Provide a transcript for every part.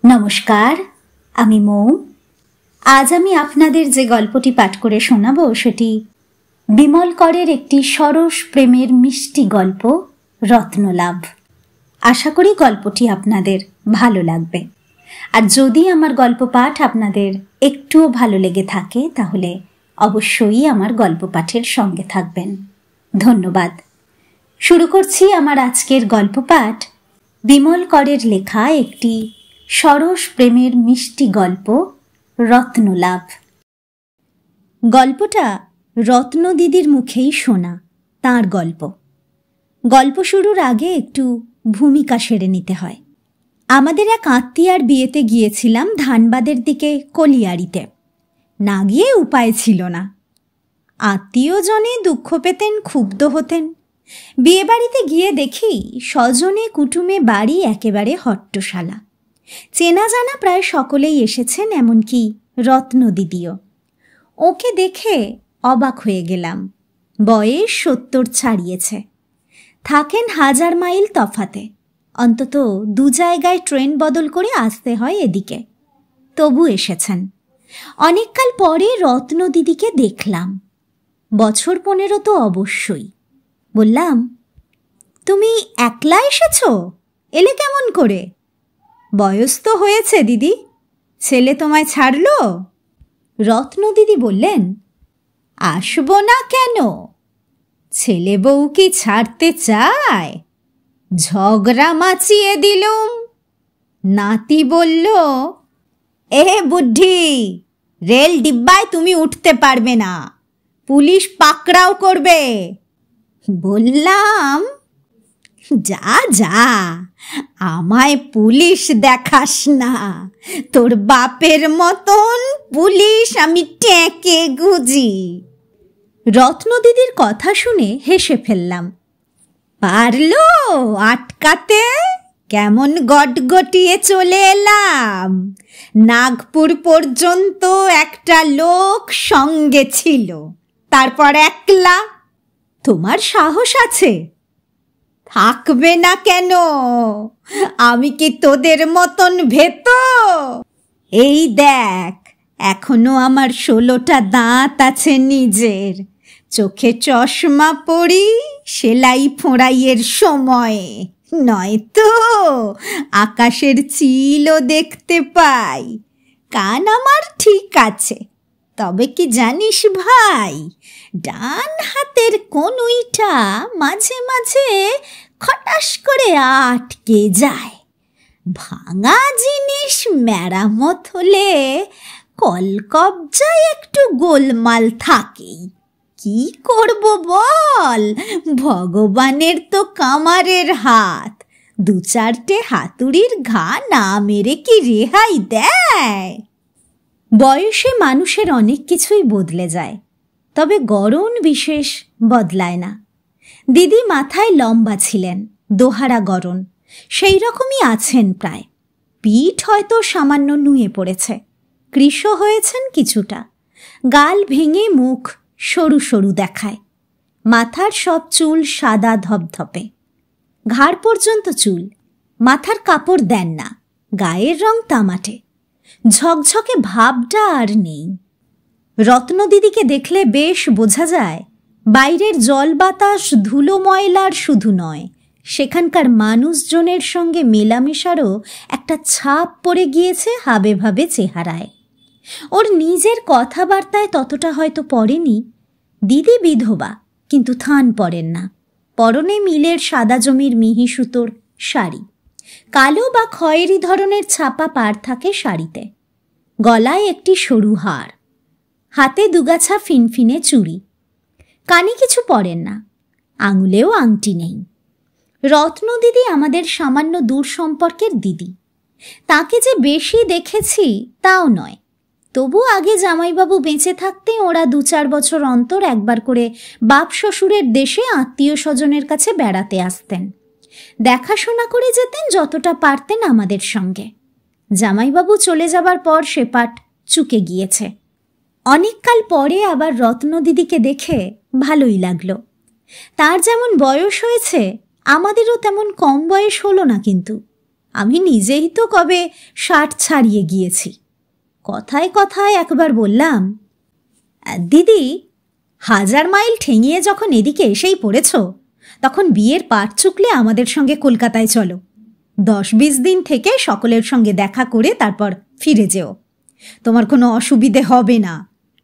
নমস্কার, আমি মৌ। আজ আমি আপনাদের যে গল্পটি পাঠ করে শোনাবো সেটি বিমল করের একটি সরস প্রেমের মিষ্টি গল্প, রত্নলাভ। আশা করি গল্পটি আপনাদের ভালো লাগবে। আর যদি আমার গল্প পাঠ আপনাদের একটুও ভালো লেগে থাকে তাহলে অবশ্যই আমার গল্প পাঠের সঙ্গে থাকবেন। ধন্যবাদ। শুরু করছি আমার আজকের গল্প পাঠ, বিমল করের লেখা একটি সরস প্রেমের মিষ্টি গল্প, রত্নলাভ। গল্পটা রত্ন দিদির মুখেই শোনা তাঁর গল্প। গল্প শুরুর আগে একটু ভূমিকা সেরে নিতে হয়। আমাদের এক আত্মীয়ার বিয়েতে গিয়েছিলাম ধানবাদের দিকে কলিয়াড়িতে। না গিয়ে উপায় ছিল না। আত্মীয়জনে দুঃখ পেতেন, ক্ষুব্ধ হতেন। বিয়েবাড়িতে গিয়ে দেখি স্বজনে কুটুমে বাড়ি একেবারে হট্টশালা। চেনা জানা প্রায় সকলেই এসেছেন, এমনকি রত্ন দিদিও। ওকে দেখে অবাক হয়ে গেলাম। বয়স 70 ছাড়িয়েছে। থাকেন 1000 মাইল তফাতে। অন্তত 2 জায়গায় ট্রেন বদল করে আসতে হয় এদিকে। তবু এসেছেন। অনেককাল পরে রত্ন দিদিকে দেখলাম। বছর 15 তো অবশ্যই। বললাম, তুমি একলা এসেছ? এলে কেমন করে? বয়স তো হয়েছে দিদি, ছেলে তোমায় ছাড়ল? রত্ন দিদি বললেন, আসবো না কেন? ছেলে বউ কি ছাড়তে চায়? ঝগড়া মাচিয়ে দিলুম। নাতি বলল, এ বুদ্ধি, রেল ডিব্বায় তুমি উঠতে পারবে না, পুলিশ পাকড়াও করবে। বললাম, যা যা, আমায় পুলিশ দেখাস না। তোর বাপের মতন পুলিশ আমি টেকে গুজি। রত্ন দিদির কথা শুনে হেসে ফেললাম। পারলো আটকাতে? কেমন গটগটিয়ে চলে এলাম। নাগপুর পর্যন্ত একটা লোক সঙ্গে ছিল, তারপর একলা। তোমার সাহস আছে? থাকবে না কেন? আমি কি তোদের মতন ভেতো? এই দেখ, এখনো আমার 16টা দাঁত আছে নিজের। চোখে চশমা পরি সেলাই ফোঁড়াইয়ের সময়ে, নয়তো আকাশের চিলও দেখতে পাই। কান আমার ঠিক আছে, তবে কি জানিস ভাই, ডান হাতের কনুইটা মাঝে মাঝে খটাস করে আটকে যায়। ভাঙা জিনিস মেরামত হলে কলকবজায় একটু গোলমাল থাকেই। কি করব বল, ভগবানের তো কামারের হাত। 2-4টে হাতুড়ির ঘা না মেরে কি রেহাই দেয়? বয়সে মানুষের অনেক কিছুই বদলে যায়, তবে গড়ন বিশেষ বদলায় না। দিদি মাথায় লম্বা ছিলেন, দোহারা গড়ন, সেই রকমই আছেন প্রায়। পিঠ হয়তো সামান্য নুয়ে পড়েছে, কৃশ হয়েছেন কিছুটা। গাল ভেঙে মুখ সরু সরু দেখায়। মাথার সব চুল সাদা ধপধপে, ঘাড় পর্যন্ত চুল। মাথার কাপড় দেন না, গায়ের রং তামাটে। ঝকঝকে ভাবটা আর নেই। রত্ন দিদিকে দেখলে বেশ বোঝা যায় বাইরের জল বাতাস ধুলো ময়লার শুধু নয়, সেখানকার মানুষজনের সঙ্গে মেলামেশারও একটা ছাপ পড়ে গিয়েছে হাবে ভাবে চেহারায়। ওর নিজের কথাবার্তায় ততটা হয়তো পড়েনি। দিদি বিধবা, কিন্তু থান পরেন না। পরনে মিলের সাদা জমির মিহি সুতোর শাড়ি, কালো বা খয়েরি ধরনের ছাপা পাড় থাকে শাড়িতে। গলায় একটি সরু হার, হাতে দুগাছা ফিনফিনে চুড়ি। কানে কিছু পরেন না, আঙুলেও আংটি নেই। রত্ন দিদি আমাদের সামান্য দূর সম্পর্কের দিদি। তাকে যে বেশি দেখেছি তাও নয়, তবু আগে জামাইবাবু বেঁচে থাকতে ওরা 2-4 বছর অন্তর একবার করে বাপ শ্বশুরের দেশে আত্মীয় স্বজনের কাছে বেড়াতে আসতেন। দেখাশোনা করে যেতেন যতটা পারতেন আমাদের সঙ্গে। জামাইবাবু চলে যাবার পর সে পাট চুকে গিয়েছে। অনেককাল পরে আবার রত্ন দিদিকে দেখে ভালোই লাগলো। তার যেমন বয়স হয়েছে, আমাদেরও তেমন কম বয়স হলো না, কিন্তু আমি নিজেই তো কবে 60 ছাড়িয়ে গিয়েছি। কথায় কথায় একবার বললাম, দিদি, 1000 মাইল ঠেঙিয়ে যখন এদিকে এসেই পড়েছ, তখন বিয়ের পাট চুকলে আমাদের সঙ্গে কলকাতায় চলো। 10-20 দিন থেকে সকলের সঙ্গে দেখা করে তারপর ফিরে যেও। তোমার কোনো অসুবিধে হবে না,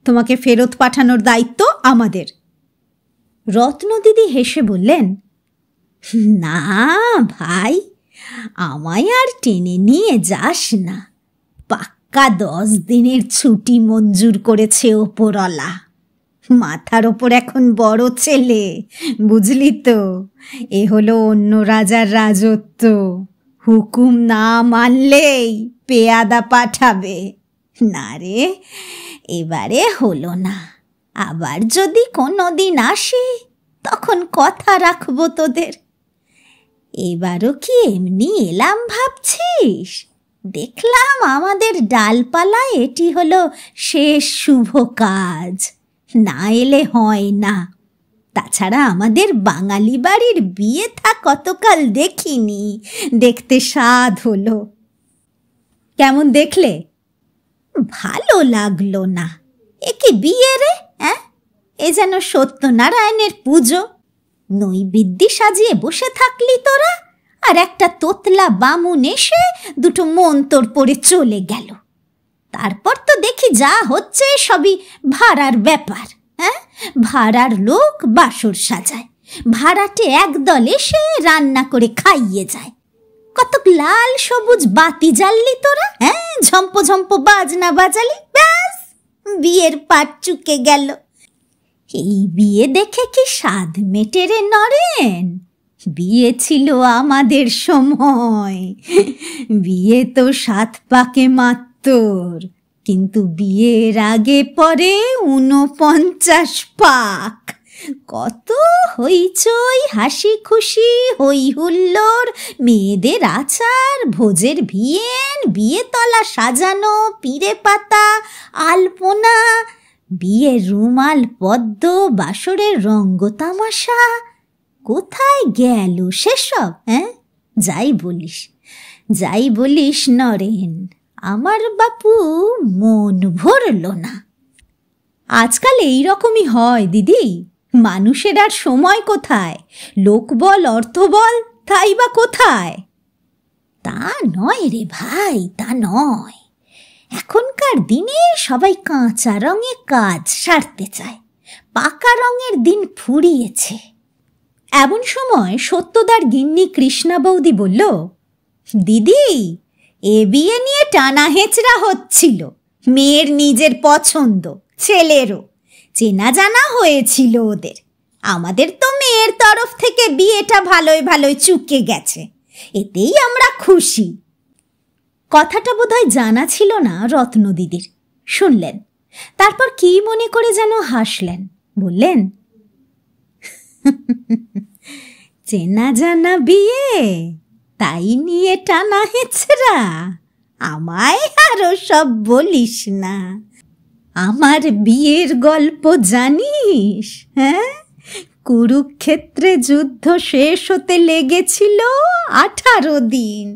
তোমাকে ফেরত পাঠানোর দায়িত্ব আমাদের। রত্নদিদি হেসে বললেন, না ভাই, আমায় আর টেনে নিয়ে যাস না। পাক্কা 10 দিনের ছুটি মঞ্জুর করেছে ওপরওয়ালা। মাথার ওপর এখন বড় ছেলে, বুঝলি তো? এ হলো অন্য রাজার রাজত্ব। হুকুম না মানলেই পেয়াদা পাঠাবে। না রে, এবারে হলো না। আবার যদি কোনো দিন আসি, তখন কথা রাখবো তোদের। এবারও কি এমনি এলাম ভাবছিস? দেখলাম আমাদের ডালপালায় এটি হলো শেষ শুভ কাজ, না এলে হয় না। তাছাড়া আমাদের বাঙালি বাড়ির বিয়ে থা কতকাল দেখিনি, দেখতে স্বাদ হলো। কেমন দেখলে? ভালো লাগলো না। এ কি বিয়ে রে? এ যেন সত্যনারায়ণের পুজো। নৈবেদ্যি সাজিয়ে বসে থাকলি তোরা, আর একটা তোতলা বামুন এসে 2 মন্তর পড়ে চলে গেল। তারপর তো দেখি যা হচ্ছে সবই ভাড়ার ব্যাপার। ভাড়ার লোক বাসর সাজায়, ভাড়াটে একদল এসে রান্না করে খাইয়ে যায়। কতক লাল সবুজ বাতি জ্বাললি তোরা, ঝম্প ঝম্প বাজনা বাজালি, ব্যাস বিয়ের পাট চুকে গেল। এই বিয়ে দেখে কি স্বাদ মেটে রে নরেন? বিয়ে ছিল আমাদের সময়। বিয়ে তো 7 পাকে মাত্তর, কিন্তু বিয়ের আগে পরে 49 পাক। কত হইচই, হাসি খুশি, হই হুল্লোড়, মেয়েদের আচার, ভোজের ভিয়েন, বিয়েতলা সাজানো, পিঁড়ে পাতা, আলপনা, বিয়ের রুমাল পদ্ম, বাসরের রঙ্গ তামাশা। কোথায় গেল সেসব? যাই বলিস নরেন, আমার বাপু মন ভরল না। আজকাল এই রকমই হয় দিদি। মানুষের আর সময় কোথায়? লোকবল, অর্থবল, তাই বা কোথায়? তা নয় রে ভাই, তা নয়। এখনকার দিনে সবাই কাঁচা রঙে কাজ সারতে চায়, পাকা রঙের দিন ফুরিয়েছে। এমন সময় সত্যদার গিন্নি কৃষ্ণা বৌদি বলল, দিদি, এ বিয়ে নিয়ে টানা হেঁচড়া হচ্ছিল। মেয়ের নিজের পছন্দ, ছেলেরও চেনা জানা হয়েছিল ওদের। আমাদের তো মেয়ের তরফ থেকে বিয়েটা ভালোই ভালোই চুকে গেছে, এতেই আমরা খুশি। কথাটা বোধহয় জানা ছিল না রত্নদিদির। শুনলেন, তারপর কি মনে করে যেন হাসলেন। বললেন, চেনা জানা বিয়ে, তাই নিয়ে টানা হেঁচড়া? আমায় আরো সব বলিস না। আমার বিয়ের গল্প জানিস? কুরুক্ষেত্রে যুদ্ধ শেষ হতে লেগেছিল 18 দিন,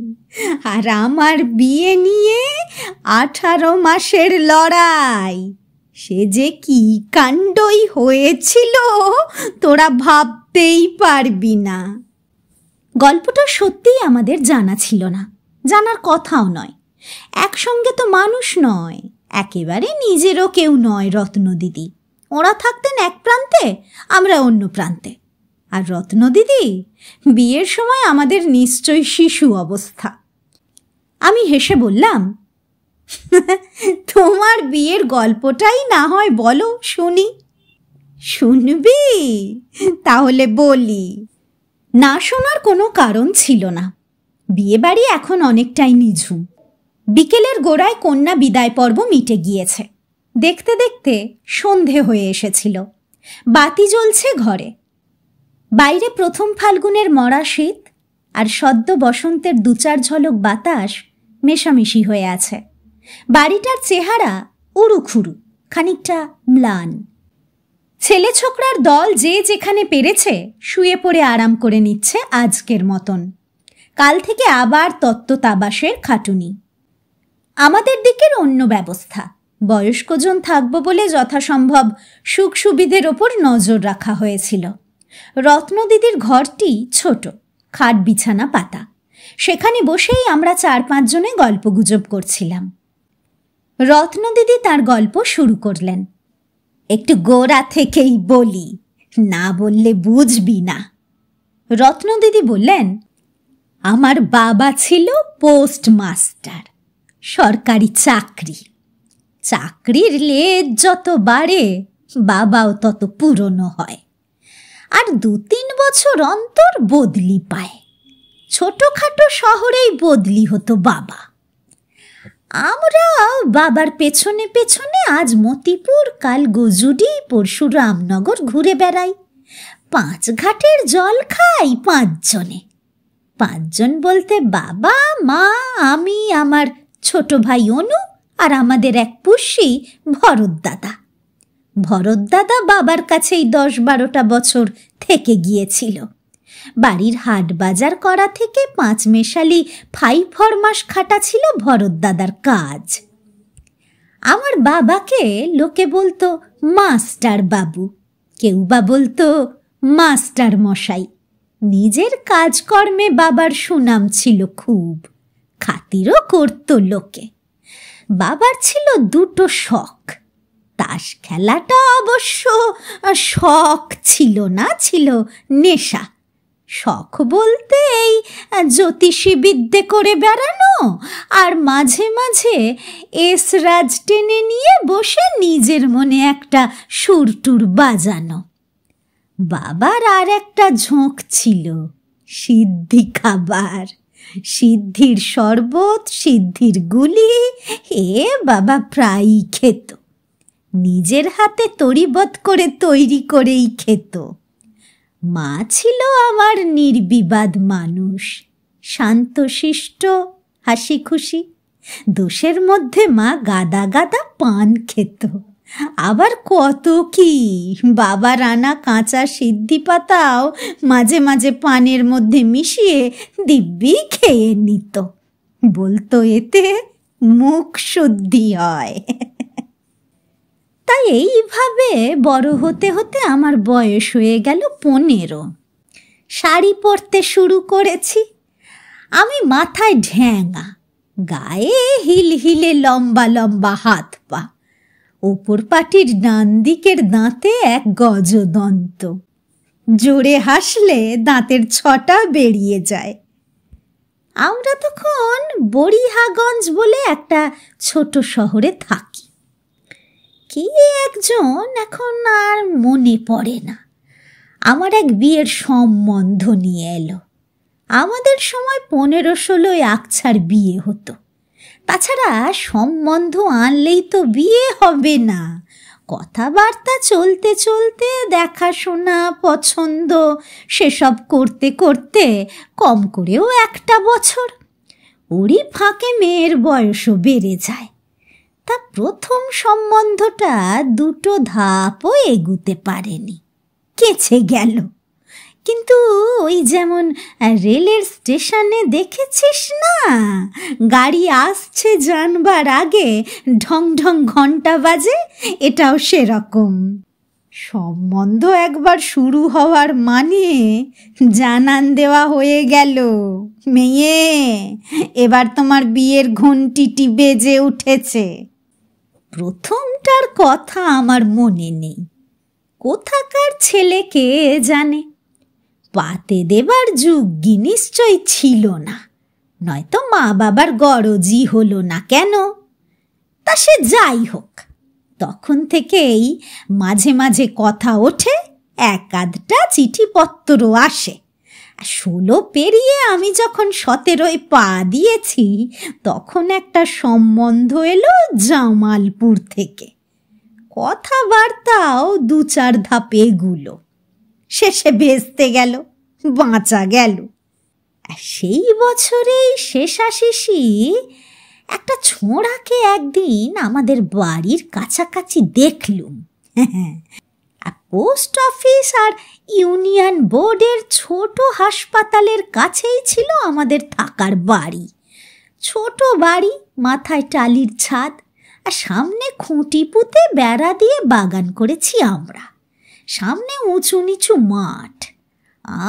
আর আমার বিয়ে নিয়ে 18 মাসের লড়াই। সে যে কি কাণ্ডই হয়েছিল তোরা ভাবতেই পারবি না। গল্পটা সত্যিই আমাদের জানা ছিল না, জানার কথাও নয়। একসঙ্গে তো মানুষ নয়, একেবারে নিজেরও কেউ নয় রত্নদিদি। ওরা থাকতেন এক প্রান্তে, আমরা অন্য প্রান্তে। আর রত্নদিদি বিয়ের সময় আমাদের নিশ্চয় শিশু অবস্থা। আমি হেসে বললাম, তোমার বিয়ের গল্পটাই না হয় বলো শুনি। শুনবি? তাহলে বলি। না শোনার কোনো কারণ ছিল না। বিয়ে বাড়ি এখন অনেকটাই নিঝুম। বিকেলের গোড়ায় কন্যা বিদায় পর্ব মিটে গিয়েছে। দেখতে দেখতে সন্ধে হয়ে এসেছিল। বাতি জ্বলছে ঘরে। বাইরে প্রথম ফাল্গুনের মরা শীত আর সদ্য বসন্তের 2-4 ঝলক বাতাস মেশামেশি হয়ে আছে। বাড়িটার চেহারা উড়ুখুরু, খানিকটা ম্লান। ছেলে ছোকরার দল যে যেখানে পেরেছে শুয়ে পড়ে আরাম করে নিচ্ছে আজকের মতন। কাল থেকে আবার তত্ত্বতাবাসের খাটুনি। আমাদের দিকের অন্য ব্যবস্থা। বয়স্কজন থাকবো বলে যথাসম্ভব সুখ সুবিধের ওপর নজর রাখা হয়েছিল। রত্নদিদির ঘরটি ছোট, খাট বিছানা পাতা। সেখানে বসেই আমরা 4-5 জনে গল্পগুজব করছিলাম। রত্নদিদি তার গল্প শুরু করলেন। একটু গোড়া থেকেই বলি, না বললে বুঝবি না। রত্নদিদি বললেন, আমার বাবা ছিল পোস্টমাস্টার, সরকারি চাকরি। চাকরির লেজ যত বাড়ে বাবাও তত পুরনো হয়, আর 2-3 বছর অন্তর বদলি পায়। ছোটখাটো শহরেই বদলি হতো বাবা। আমরা বাবার পেছনে পেছনে আজ মতিপুর, কাল গজুডি, পরশু রামনগর ঘুরে বেড়াই। 5 ঘাটের জল খাই 5 জনে। 5 জন বলতে বাবা, মা, আমি, আমার ছোট ভাই অনু আর আমাদের এক পুষি ভরতদাদা। ভরতদাদা বাবার কাছেই 10-12টা বছর থেকে গিয়েছিল। বাড়ির হাট বাজার করা থেকে 5 মেশালি 5 ফরমাস খাটা ছিল ভরতদাদার কাজ। আমার বাবাকে লোকে বলতো মাস্টার বাবু, কেউ বা বলতো মাস্টার মশাই। নিজের কাজকর্মে বাবার সুনাম ছিল খুব, খাতিরও করত লোকে। বাবার ছিল 2টো শখ। তাস খেলাটা অবশ্য শখ ছিল না, ছিল নেশা। শখ বলতে এই জ্যোতিষী বিদ্যে করে বেড়ানো আর মাঝে মাঝে এসরাজ টেনে নিয়ে বসে নিজের মনে একটা সুরটুর বাজানো। বাবার আর একটা ঝোঁক ছিল সিদ্ধি খাবার। সিদ্ধির শরবত, সিদ্ধির গুলি বাবা প্রায়ই খেত। নিজের হাতে তরিবত করে তৈরি করেই খেত। মা ছিল আমার নির্বিবাদ মানুষ, শান্তশিষ্ট, হাসি খুশি। দোষের মধ্যে মা গাদা গাদা পান খেত। আবার কত কি, বাবার আনা কাঁচা সিদ্ধি পাতাও মাঝে মাঝে পানের মধ্যে মিশিয়ে দিব্যি খেয়ে নিত। বলতো এতে মুখ শুদ্ধি হয়। তাই এইভাবে বড় হতে হতে আমার বয়স হয়ে গেল 15। শাড়ি পরতে শুরু করেছি। আমি মাথায় ঢ্যাঙা, গায়ে হিল হিলে লম্বা লম্বা হাত পা, ওপর পাটির ডান দিকের দাঁতে এক গজদন্ত। জোরে হাসলে দাঁতের 6টা বেরিয়ে যায়। আমরা তখন বড়িহাগঞ্জ বলে একটা ছোট শহরে থাকি। কে একজন, এখন আর মনে পড়ে না, আমার এক বিয়ের সম্বন্ধ নিয়ে এলো। আমাদের সময় 15-16 আকছার বিয়ে হতো। তাছাড়া সম্বন্ধ আনলেই তো বিয়ে হবে না। কথাবার্তা চলতে চলতে দেখাশোনা, পছন্দ সেসব করতে করতে কম করেও 1টা বছর। ওরই ফাঁকে মেয়ের বয়সও বেড়ে যায়। তা প্রথম সম্বন্ধটা 2টো ধাপও এগুতে পারেনি, কেচে গেল। কিন্তু ওই যেমন রেলের স্টেশনে দেখেছিস না, গাড়ি আসছে জানবার আগে ঢং ঢং ঘন্টা বাজে, এটাও সেরকম। সম্বন্ধ একবার শুরু হওয়ার মানে জানান দেওয়া হয়ে গেল, মেয়ে এবার তোমার বিয়ের ঘন্টিটি বেজে উঠেছে। প্রথমটার কথা আমার মনে নেই, কোথাকার ছেলে কে জানে। পাতে দেবার যোগ্যি নিশ্চয় ছিল না, নয়তো মা বাবার গরজই হলো না কেন। তা সে যাই হোক, তখন থেকেই মাঝে মাঝে কথা ওঠে, 1-আধটা চিঠিপত্র আসে। 16 পেরিয়ে আমি যখন 17-য় পা দিয়েছি, তখন একটা সম্বন্ধ এলো জামালপুর থেকে। কথাবার্তাও 2-4 ধাপ এগুলো, শেষে ভেস্তে গেল, বাঁচা গেল। সেই বছরেই শেষাশেষি একটা ছোঁড়াকে একদিন আমাদের বাড়ির কাছাকাছি দেখলুম। পোস্ট অফিস আর ইউনিয়ন বোর্ডের ছোট হাসপাতালের কাছেই ছিল আমাদের থাকার বাড়ি। ছোট বাড়ি, মাথায় টালির ছাদ, আর সামনে খুঁটি পুঁতে বেড়া দিয়ে বাগান করেছি আমরা। সামনে উঁচু নিচু মাঠ,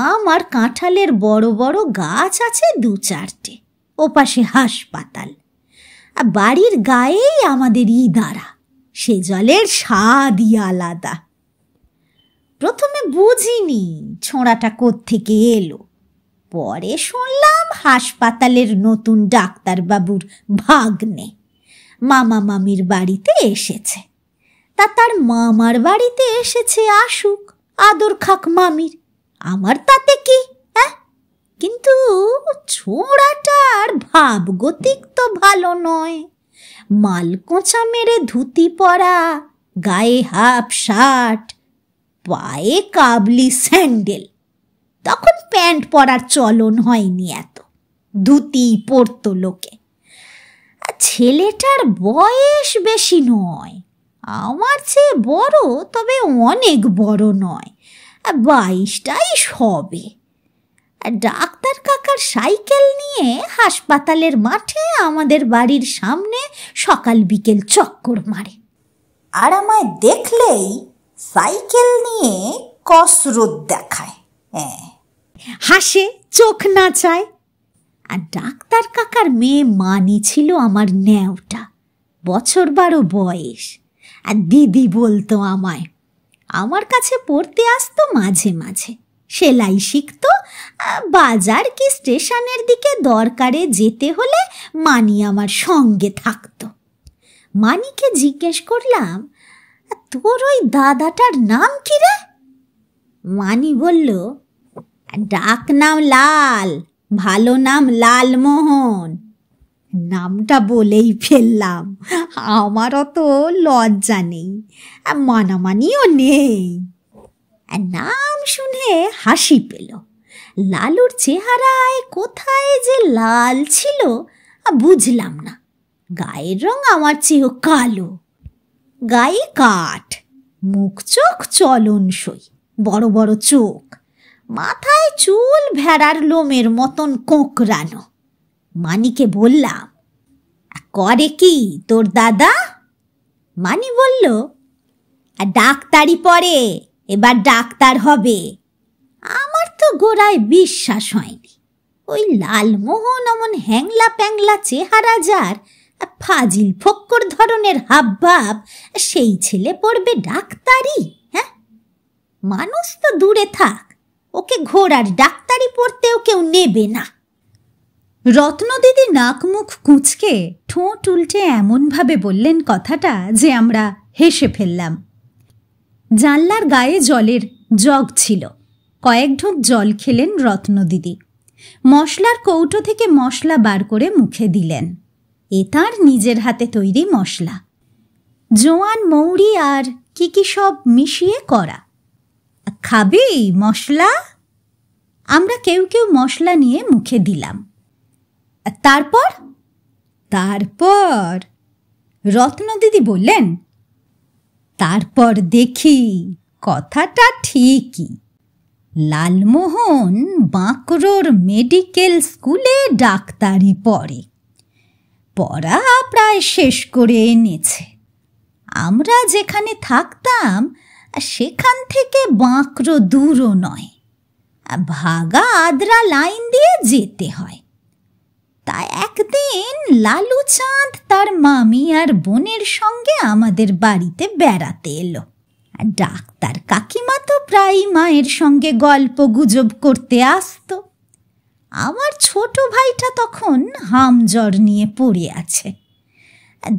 আম আর কাঁঠালের বড় বড় গাছ আছে 2-4টে। ওপাশে হাসপাতাল। আর বাড়ির গায়েই আমাদের ইদারা, সে জলের স্বাদই আলাদা। প্রথমে বুঝিনি ছোঁড়াটা কোত্থেকে এলো, পরে শুনলাম হাসপাতালের নতুন ডাক্তারবাবুর ভাগ্নে মামা মামির বাড়িতে এসেছে। তা তার মামার বাড়িতে এসেছে, আসুক, আদর খাক মামির, আমার তাতে কি? হ্যাঁ, কিন্তু ছোঁড়াটার ভাবগতিক তো ভালো নয়। মালকোঁচা মেরে ধুতি পরা, গায়ে হাফ শার্ট, পায়ে কাবলি স্যান্ডেল। তখন প্যান্ট পরার চলন হয়নি এত, ধুতি পরতো লোকে। ছেলেটার বয়স বেশি নয়, আমার চেয়ে বড়, তবে অনেক বড় নয়, 22-23 হবে। ডাক্তার কাকার সাইকেল নিয়ে হাসপাতালের মাঠে আমাদের বাড়ির সামনে সকাল বিকেল চক্কর মারে। আর আমায় দেখলেই সাইকেল নিয়ে কসরত দেখায়, হাসে, চোখ নাচায়। আর ডাক্তার কাকার মেয়ে মানি ছিল আমার ন্যাওটা, বছর 12 বয়স। আর দিদি বলতো আমায়, আমার কাছে পড়তে আসতো মাঝে মাঝে, সেলাই শিখতো। বাজার কি স্টেশনের দিকে দরকারে যেতে হলে মানি আমার সঙ্গে থাকতো। মানিকে জিজ্ঞেস করলাম, তোর ওই দাদাটার নাম কি রে? মানি বলল, ডাক নাম লাল, ভালো নাম লালমোহন। নামটা বলেই ফেললাম, আমারও তো লজ্জা নেই, মানামানিও নেই। নাম শুনে হাসি পেল। লালুর চেহারায় কোথায় যে লাল ছিল বুঝলাম না। গায়ের রং আমার চেয়েও কালো, গায়ে কাঠ, মুখ চোখ চলনসই, বড় বড় চোখ, মাথায় চুল ভেড়ার লোমের মতন কোঁকড়ানো। মানিকে বললাম, করে কি তোর দাদা? মানি বলল, ডাক্তারি পড়ে, এবার ডাক্তার হবে। আমার তো গোড়ায় বিশ্বাস হয়নি। ওই লালমোহন অমন হ্যাংলা প্যাংলা চেহারা যার, ফাজিল ফক্কর ধরনের হাবভাব, সেই ছেলে পড়বে ডাক্তারি? হ্যাঁ, মানুষ তো দূরে থাক, ওকে ঘোড়ার ডাক্তারি পড়তেও কেউ নেবে না। রত্নদিদি নাক মুখ কুঁচকে ঠোঁট উল্টে এমনভাবে বললেন কথাটা যে আমরা হেসে ফেললাম। জানলার গায়ে জলের জগ ছিল, কয়েক ঢোক জল খেলেন রত্নদিদি। মশলার কৌটো থেকে মশলা বার করে মুখে দিলেন। এ তাঁর নিজের হাতে তৈরি মশলা, জোয়ান, মৌরি আর কি কি সব মিশিয়ে করা। খাবি মশলা? আমরা কেউ কেউ মশলা নিয়ে মুখে দিলাম। তারপর রত্নদিদি বললেন, তারপর দেখি কথাটা ঠিকই। লালমোহন বাঁকড়োর মেডিকেল স্কুলে ডাক্তারি পড়ে, পড়া প্রায় শেষ করে এনেছে। আমরা যেখানে থাকতাম সেখান থেকে বাঁকড়ো দূরও নয়, ভাগা আদ্রা লাইন দিয়ে যেতে হয়। তা একদিন লালু চাঁদ তার মামি আর বোনের সঙ্গে আমাদের বাড়িতে বেড়াতে এলো। ডাক্তার কাকিমা তো প্রায় মায়ের সঙ্গে গল্প গুজব করতে আসতো। আমার ছোট ভাইটা তখন হামজ্বর নিয়ে পড়ে আছে।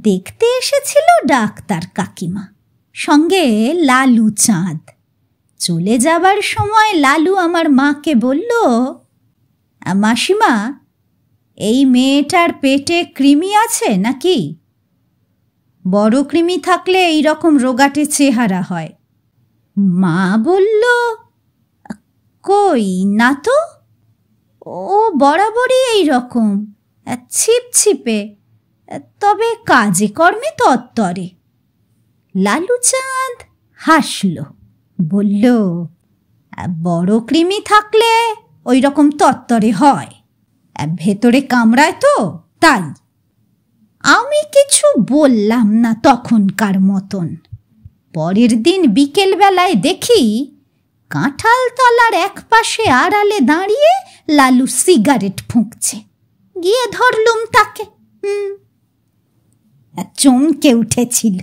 দেখতে এসেছিল ডাক্তার কাকিমা, সঙ্গে লালু চাঁদ। চলে যাবার সময় লালু আমার মাকে বলল, মাসিমা, এই মেয়েটার পেটে কৃমি আছে নাকি? বড় কৃমি থাকলে এই রকম রোগাটে চেহারা হয়। মা বলল, কই না তো, ও বরাবরই এই রকম, ছিপছিপে, তবে কাজে কর্মে তত্তরে। লালু চাঁদ হাসল, বলল, বড় কৃমি থাকলে ওই রকম তত্তরে হয়, ভেতরে কামড়ায় তো তাই। আমি কিছু বললাম না তখনকার মতন। পরের দিন বিকেলবেলায় দেখি কাঁঠালতলার এক পাশে আড়ালে দাঁড়িয়ে লালু সিগারেট ফুঁকছে। গিয়ে ধরলুম তাকে। চমকে উঠেছিল।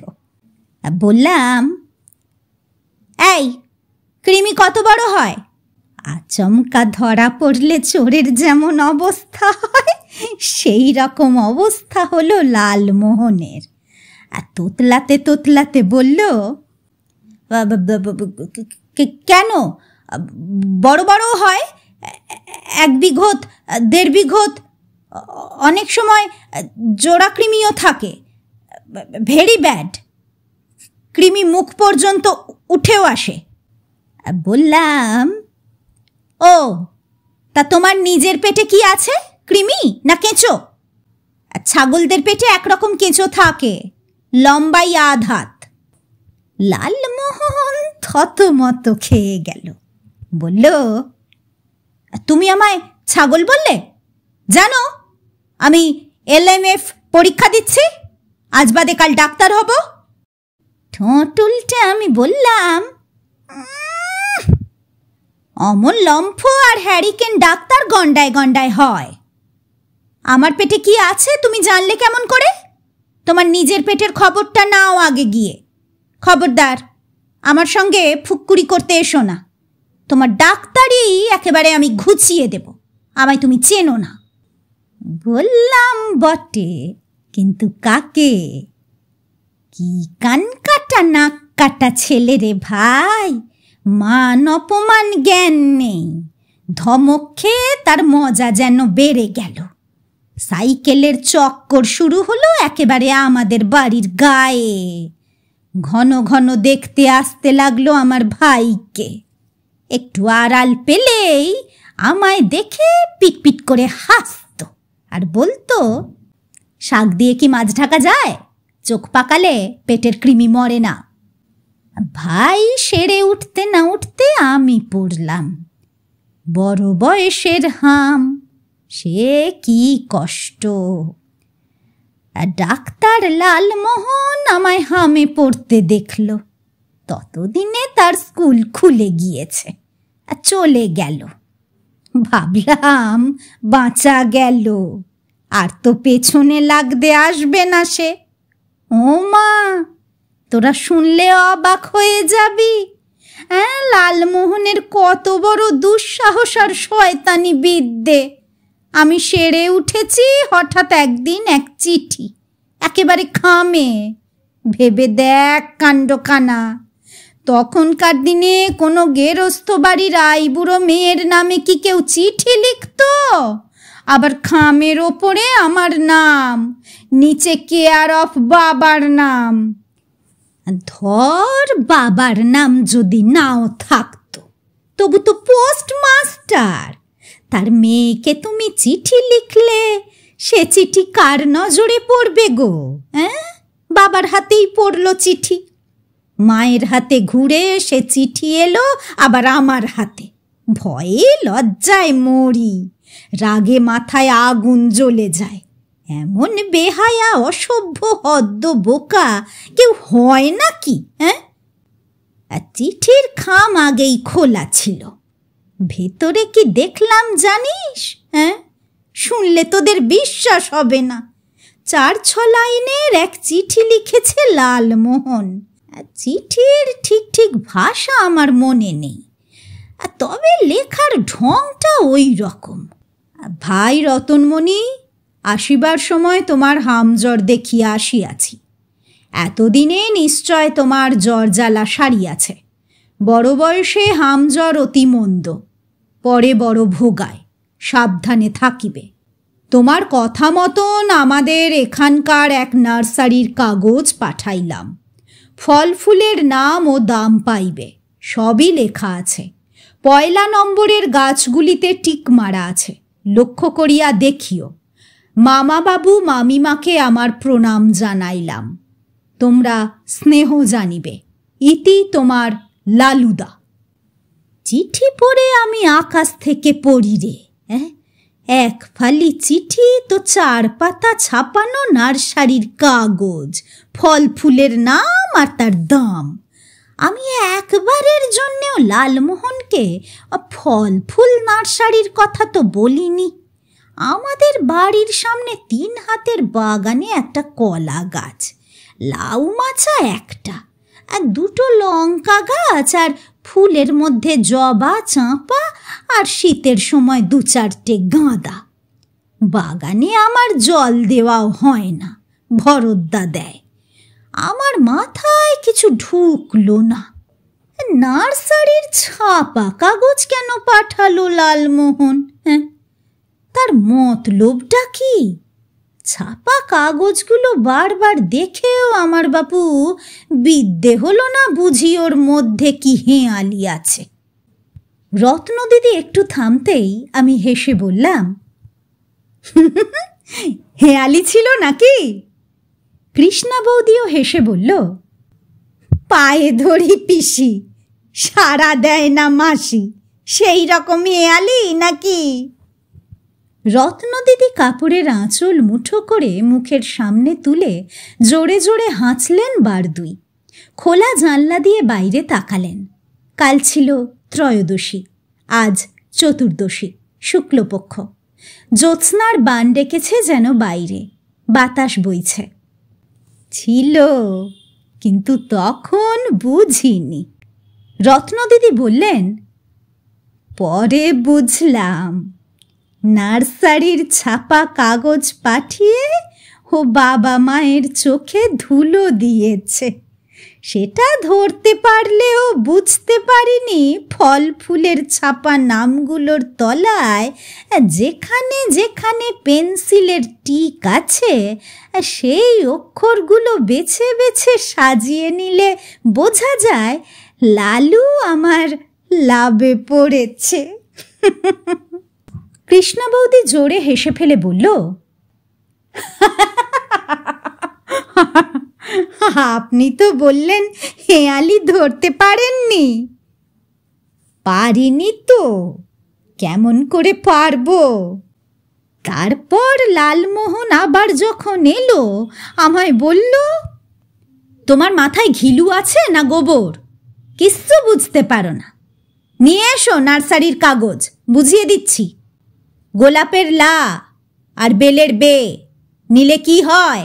বললাম, এই কৃমি কত বড় হয়? আচমকা ধরা পড়লে চোরের যেমন অবস্থা হয় সেই রকম অবস্থা হলো লালমোহনের। আর তোতলাতে তোতলাতে বলল, কেন বড় বড় হয়? 1 বিঘত 1.5 বিঘত, অনেক সময় জোড়া কৃমিও থাকে। Very bad. কৃমি মুখ পর্যন্ত উঠেও আসে। বললাম, ও তা তোমার নিজের পেটে কি আছে, কৃমি না কেঁচো? ছাগলদের পেটে একরকম কেঁচো থাকে, লম্বাই 1.5 হাত। লালমোহন থতমত খেয়ে গেল। বলল, তুমি আমায় ছাগল বললে? জানো আমি LMF পরীক্ষা দিচ্ছি, আজ বাদে কাল ডাক্তার হব। ঠোঁট উল্টে আমি বললাম, অমন লম্ফ আর হ্যারিকেন ডাক্তার গন্ডায় গন্ডায় হয়। আমার পেটে কি আছে তুমি জানলে কেমন করে? তোমার নিজের পেটের খবরটা নাও আগে গিয়ে। খবরদার আমার সঙ্গে ফুক্কুরি করতে এসো না। তোমার ডাক্তারি একেবারে আমি ঘুচিয়ে দেব। আমায় তুমি চেনো না। বললাম বটে, কিন্তু কাকে? কি কান কাটা নাক কাটা ছেলে রে ভাই, মান অপমান জ্ঞান নেই। ধমক খেয়ে তার মজা যেন বেড়ে গেল। সাইকেলের চক্কর শুরু হলো একেবারে আমাদের বাড়ির গায়ে। ঘন ঘন দেখতে আসতে লাগলো আমার ভাইকে। একটু আড়াল পেলেই আমায় দেখে পিটপিট করে হাসত আর বলতো, শাক দিয়ে কি মাছ ঢাকা যায়? চোখ পাকালে পেটের কৃমি মরে না। ভাই সেরে উঠতে না উঠতে আমি পড়লাম। বড় বয়সের হাম, সে কি কষ্ট। ডাক্তার লালমোহন আমায় হামে পড়তে দেখল। ততদিনে তার স্কুল খুলে গিয়েছে, চলে গেল। ভাবলাম বাঁচা গেল, আর তো পেছনে লাগতে আসবে না সে। ও মা, তোরা শুনলে অবাক হয়ে যাবি। লালমোহনের কত বড় দুঃসাহস আর শয়তানি বিদ্যে। আমি সেরে উঠেছি, হঠাৎ একদিন এক চিঠি, একেবারে খামে। ভেবে দেখ কাণ্ডখানা। তখনকার দিনে কোনো গেরস্থ বাড়ির আইবুড়ো মেয়ের নামে কি কেউ চিঠি লিখত? আবার খামের ওপরে আমার নাম, নিচে কেয়ার অফ বাবার নাম। ধর বাবার নাম যদি নাও থাকতো, তবু তো পোস্টমাস্টার। তার মেয়েকে তুমি চিঠি লিখলে, সে চিঠি কার নজরে পড়বে গো? বাবার হাতেই পড়লো চিঠি। মায়ের হাতে ঘুরে সে চিঠি এলো আবার আমার হাতে। ভয়ে লজ্জায় মরি, রাগে মাথায় আগুন জ্বলে যায়। এমন বেহায়া অসভ্য হদ্দ বোকা কেউ হয় নাকি? চিঠির খাম আগেই খোলা ছিল। ভেতরে কি দেখলাম জানিস? শুনলে তোদের বিশ্বাস হবে না। 4-6 লাইনের এক চিঠি লিখেছে লালমোহন। চিঠির ঠিক ঠিক ভাষা আমার মনে নেই, তবে লেখার ঢংটা ওই রকম। ভাই রতনমণি, আসিবার সময় তোমার হামজ্বর দেখিয়া আসিয়াছি। এতদিনে নিশ্চয় তোমার জ্বর জ্বালা সারিয়াছে। বড় বয়সে হামজ্বর অতি মন্দ, পরে বড় ভোগায়। সাবধানে থাকিবে। তোমার কথা মতন আমাদের এখানকার এক নার্সারির কাগজ পাঠাইলাম। ফল ফুলের নাম ও দাম পাইবে, সবই লেখা আছে। 1 নম্বরের গাছগুলিতে টিক মারা আছে, লক্ষ্য করিয়া দেখিও। মামাবাবু মামিমাকে আমার প্রণাম জানাইলাম। তোমরা স্নেহ জানিবে। ইতি তোমার লালুদা। চিঠি পড়ে আমি আকাশ থেকে পড়ি রে। এক ফালি চিঠি তো 4 পাতা ছাপানো নার্সারির কাগজ, ফল ফুলের নাম আর তার দাম। আমি একবারের জন্যেও লালমোহনকে ফল ফুল নার্সারির কথা তো বলিনি। আমাদের বাড়ির সামনে 3 হাতের বাগানে একটা কলা গাছ, লাউ মাচা একটা, আর 2টো লঙ্কা গাছ, আর ফুলের মধ্যে জবা, চাঁপা, আর শীতের সময় 2-4টে গাঁদা। বাগানে আমার জল দেওয়াও হয় না, ভরদ্দা দেয়। আমার মাথায় কিছু ঢুকলো না, নার্সারির ছাপা কাগজ কেন পাঠালো লালমোহন? তার মতলবটা কি? ছাপা কাগজগুলো বারবার দেখেও আমার বাপু বিদ্যে হলো না বুঝি ওর মধ্যে কি হেঁয়ালি আছে। রত্নদিদি একটু থামতেই আমি হেসে বললাম, হেঁয়ালি ছিল নাকি? কৃষ্ণা বৌদিও হেসে বলল, পায়ে ধরি পিসি, সাড়া দেয় না মাসি, সেই রকমই হেঁয়ালি নাকি? রত্নদিদি কাপড়ের আঁচল মুঠো করে মুখের সামনে তুলে জোরে জোরে হাঁচলেন 2 খোলা জানলা দিয়ে বাইরে তাকালেন। কাল ছিল ত্রয়োদশী, আজ চতুর্দশী, শুক্লপক্ষ। জ্যোৎস্নার বান ডেকেছে যেন বাইরে, বাতাস বইছে। ছিল, কিন্তু তখন বুঝিনি। রত্নদিদি বললেন, পরে বুঝলাম, নার্সারির ছাপা কাগজ পাঠিয়ে ও বাবা মায়ের চোখে ধুলো দিয়েছে। সেটা ধরতে পারলেও বুঝতে পারিনি ফল ফুলের ছাপা নামগুলোর তলায় যেখানে যেখানে পেন্সিলের টিক আছে সেই অক্ষরগুলো বেছে বেছে সাজিয়ে নিলে বোঝা যায় লালু আমার লাভে পড়েছে। কৃষ্ণা বৌদি জোরে হেসে ফেলে বলল, আপনি তো বললেন হেঁয়ালি ধরতে পারেননি। পারিনি তো, কেমন করে পারবো? তারপর লালমোহন আবার যখন এলো আমায় বলল, তোমার মাথায় ঘিলু আছে না গোবর? কিচ্ছু বুঝতে পারো না, নিয়ে এসো নার্সারির কাগজ, বুঝিয়ে দিচ্ছি। গোলাপের লা আর বেলের বে নিলে কি হয়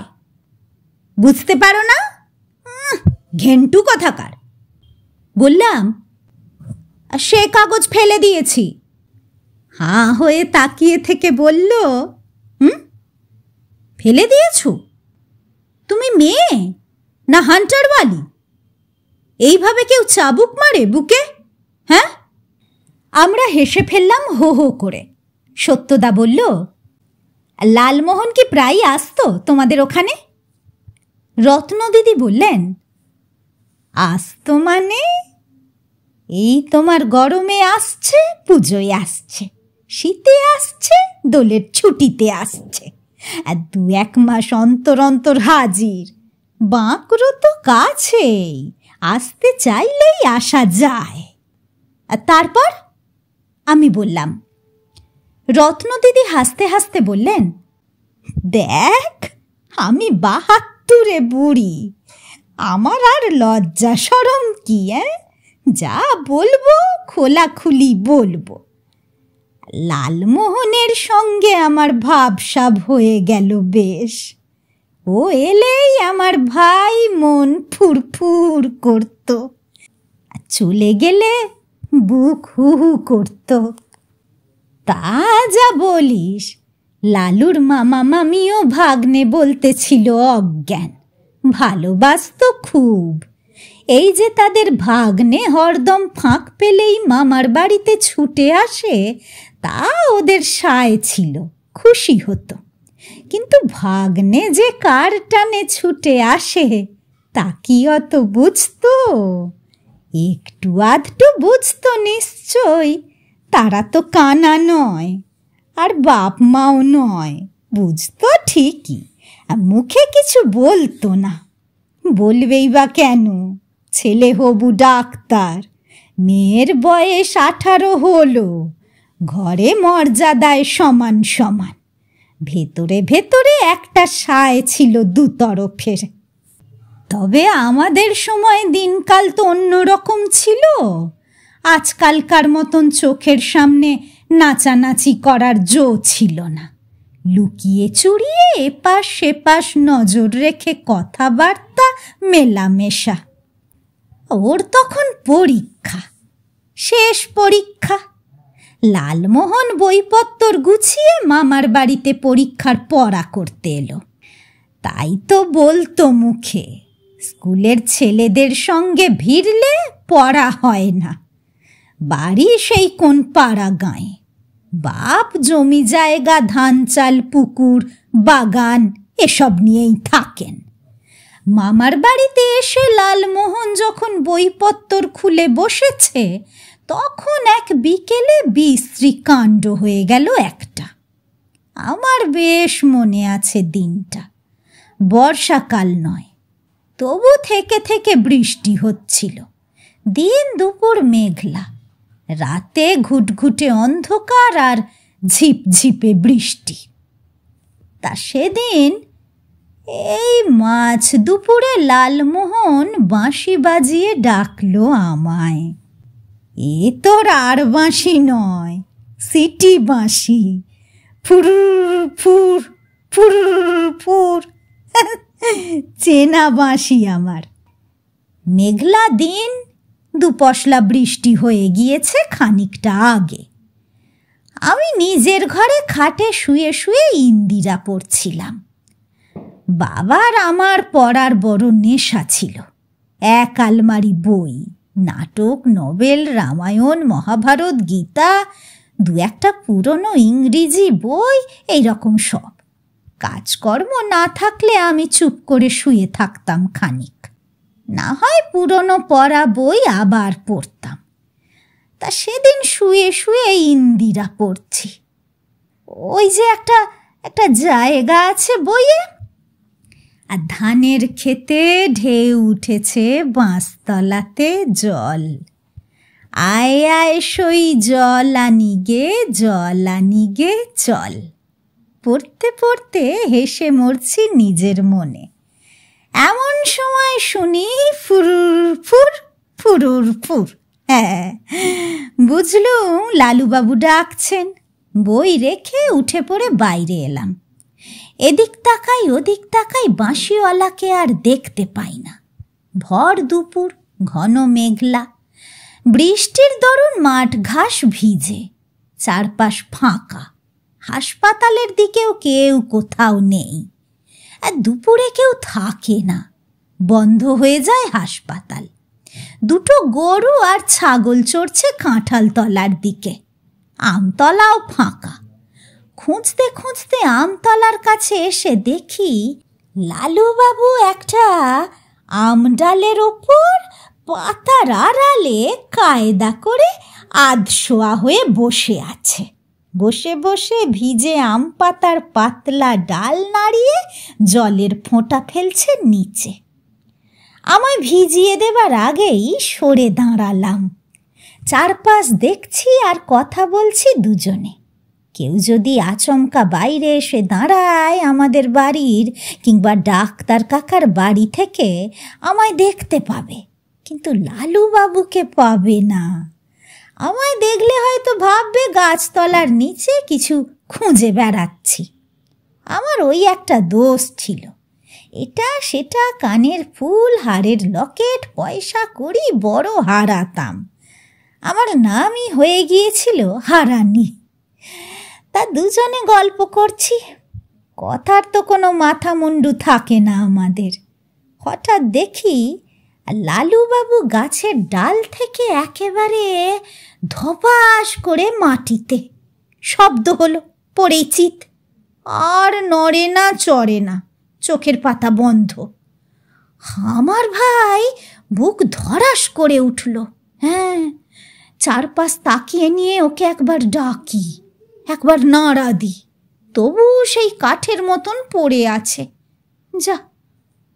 বুঝতে পারো না? ঘেন্টু কথাকার। বললাম, সে কাগজ ফেলে দিয়েছি। হাঁ হয়ে তাকিয়ে থেকে বলল, ফেলে দিয়েছ? তুমি মেয়ে না হান্টারওয়ালি? এইভাবে কেউ চাবুক মারে বুকে? হ্যাঁ? আমরা হেসে ফেললাম হো হো করে। সত্যদা বলল, লালমোহন কি প্রায় আসতো তোমাদের ওখানে? রত্নদিদি বললেন, আসতো মানে? এই তোমার গরমে আসছে, পুজোয় আসছে, শীতে আসছে, দোলের ছুটিতে আসছে, আর 2-1 মাস অন্তর অন্তর হাজির। বাঁকড়ো তো কাছেই, আসতে চাইলেই আসা যায়। আর তারপর? আমি বললাম। রত্নদিদি হাসতে হাসতে বললেন, দেখ, আমি 72 বুড়ি, আমার আর লজ্জা শরম কি? যা বলবো খোলাখুলি বলবো। লালমোহনের সঙ্গে আমার ভাবসাব হয়ে গেল বেশ। ও এলেই আমার ভাই মন ফুরফুর করত, চলে গেলে বুক হু হু করত। তা যা বলিস, লালুর মামা মামিও ভাগ্নে বলতেছিল অজ্ঞান, ভালোবাসত খুব। এই যে তাদের ভাগ্নে হরদম ফাঁক পেলেই মামার বাড়িতে ছুটে আসে, তা ওদের সায় ছিল, খুশি হতো। কিন্তু ভাগ্নে যে কার টানে ছুটে আসে তা কি অত বুঝতো? একটু আধটু বুঝতো নিশ্চয়, তারা তো কানা নয়, আর বাপ মাও নয়, বুঝতো ঠিকই, মুখে কিছু বলতো না। বলবেই বা কেন? ছেলে হবু ডাক্তার, মেয়ের বয়স 18 হলো, ঘরে মর্যাদায় সমান সমান। ভেতরে ভেতরে একটা সায় ছিল দুতরফের। তবে আমাদের সময় দিনকাল তো অন্যরকম ছিল। আজকালকার মতন চোখের সামনে নাচানাচি করার জো ছিল না। লুকিয়ে চুরিয়ে এপাশ সেপাশ নজর রেখে কথাবার্তা, মেলামেশা। ওর তখন পরীক্ষা, শেষ পরীক্ষা। লালমোহন বইপত্তর গুছিয়ে মামার বাড়িতে পরীক্ষার পড়া করতে এলো। তাই তো বলতো মুখে, স্কুলের ছেলেদের সঙ্গে ভিড়লে পড়া হয় না। বাড়ি সেই কোন পাড়া গাঁয়ে। বাপ জমি জায়গা, ধান চাল, পুকুর, বাগান এসব নিয়েই থাকেন। মামার বাড়িতে এসে লালমোহন যখন বইপত্তর খুলে বসেছে, তখন এক বিকেলে বিশ্রী কাণ্ড হয়ে গেল একটা। আমার বেশ মনে আছে দিনটা। বর্ষাকাল নয়, তবু থেকে থেকে বৃষ্টি হচ্ছিল। দিন দুপুর মেঘলা, রাতে ঘুটঘুটে অন্ধকার আর ঝিপঝিপে বৃষ্টি। তা সেদিন এই মাঝ দুপুরে লালমোহন বাঁশি বাজিয়ে ডাকলো আমায়। এ তোর আর বাঁশি নয়, সিটি বাঁশি। ফুর ফুর ফুর ফুর, চেনা বাঁশি আমার। মেঘলা দিন, দুপশলা বৃষ্টি হয়ে গিয়েছে খানিকটা আগে। আমি নিজের ঘরে খাটে শুয়ে শুয়ে ইন্দিরা পড়ছিলাম। বাবার আমার পড়ার বড় নেশা ছিল। এক আলমারি বই, নাটক, নভেল, রামায়ণ, মহাভারত, গীতা, দু একটা পুরনো ইংরেজি বই, এইরকম সব। কাজকর্ম না থাকলে আমি চুপ করে শুয়ে থাকতাম খানিক, না হয় পুরনো পড়া বই আবার পড়তাম। তা সেদিন শুয়ে শুয়ে ইন্দিরা পড়ছি। ওই যে একটা জায়গা আছে বইয়ে, আর ধানের খেতে ঢেউ উঠেছে বাঁশতলাতে জল। আয় আয় সই জল আনি গে, জল আনি গে চল। পড়তে পড়তে হেসে মরছি নিজের মনে। এমন সময় শুনি ফুরুর ফুর ফুরুর ফুর। হ্যাঁ, বুঝলুম লালুবাবু ডাকছেন। বই রেখে উঠে পড়ে বাইরে এলাম। এদিক তাকাই ওদিক তাকাই, বাঁশিওয়ালাকে আর দেখতে পাই না। ভর দুপুর, ঘন মেঘলা, বৃষ্টির দরুন মাঠ ঘাস ভিজে, চারপাশ ফাঁকা। হাসপাতালের দিকেও কেউ কোথাও নেই। আর দুপুরে কেউ থাকে না, বন্ধ হয়ে যায় হাসপাতাল। দুটো গরু আর ছাগল চড়ছে কাঁঠাল তলার দিকে। আমতলাও ফাঁকা। খুঁজতে খুঁজতে আমতলার কাছে এসে দেখি লালুবাবু একটা আমডালের ওপর পাতার আড়ালে কায়দা করে আধশোয়া হয়ে বসে আছে। বসে বসে ভিজে আম পাতার পাতলা ডাল নাড়িয়ে জলের ফোঁটা ফেলছে নিচে। আমায় ভিজিয়ে দেবার আগেই সরে দাঁড়ালাম। চারপাশ দেখছি আর কথা বলছি দুজনে। কেউ যদি আচমকা বাইরে এসে দাঁড়ায় আমাদের বাড়ির কিংবা ডাক্তার কাকার বাড়ি থেকে, আমায় দেখতে পাবে, কিন্তু লালুবাবুকে পাবে না। আমায় দেখলে হয়তো ভাববে গাছতলার নিচে কিছু খুঁজে বেড়াচ্ছি। আমার ওই একটা দোষ ছিল, এটা সেটা কানের ফুল, হাড়ের লকেট, পয়সা কড়ি বড় হারাতাম। আমার নামই হয়ে গিয়েছিল হারানি। তা দুজনে গল্প করছি, কথার তো কোনো মাথা মুন্ডু থাকে না আমাদের। হঠাৎ দেখি লালুবাবু গাছের ডাল থেকে একেবারে ধপাস করে মাটিতে শব্দ হলো, পড়েই চিত। আর নড়ে না চড়ে না, চোখের পাতা বন্ধ। আমার ভাই বুক ধরাস করে উঠল। হ্যাঁ, চারপাশ তাকিয়ে নিয়ে ওকে একবার ডাকি, একবার নাড়া দিই, তবু সেই কাঠের মতন পড়ে আছে। যা,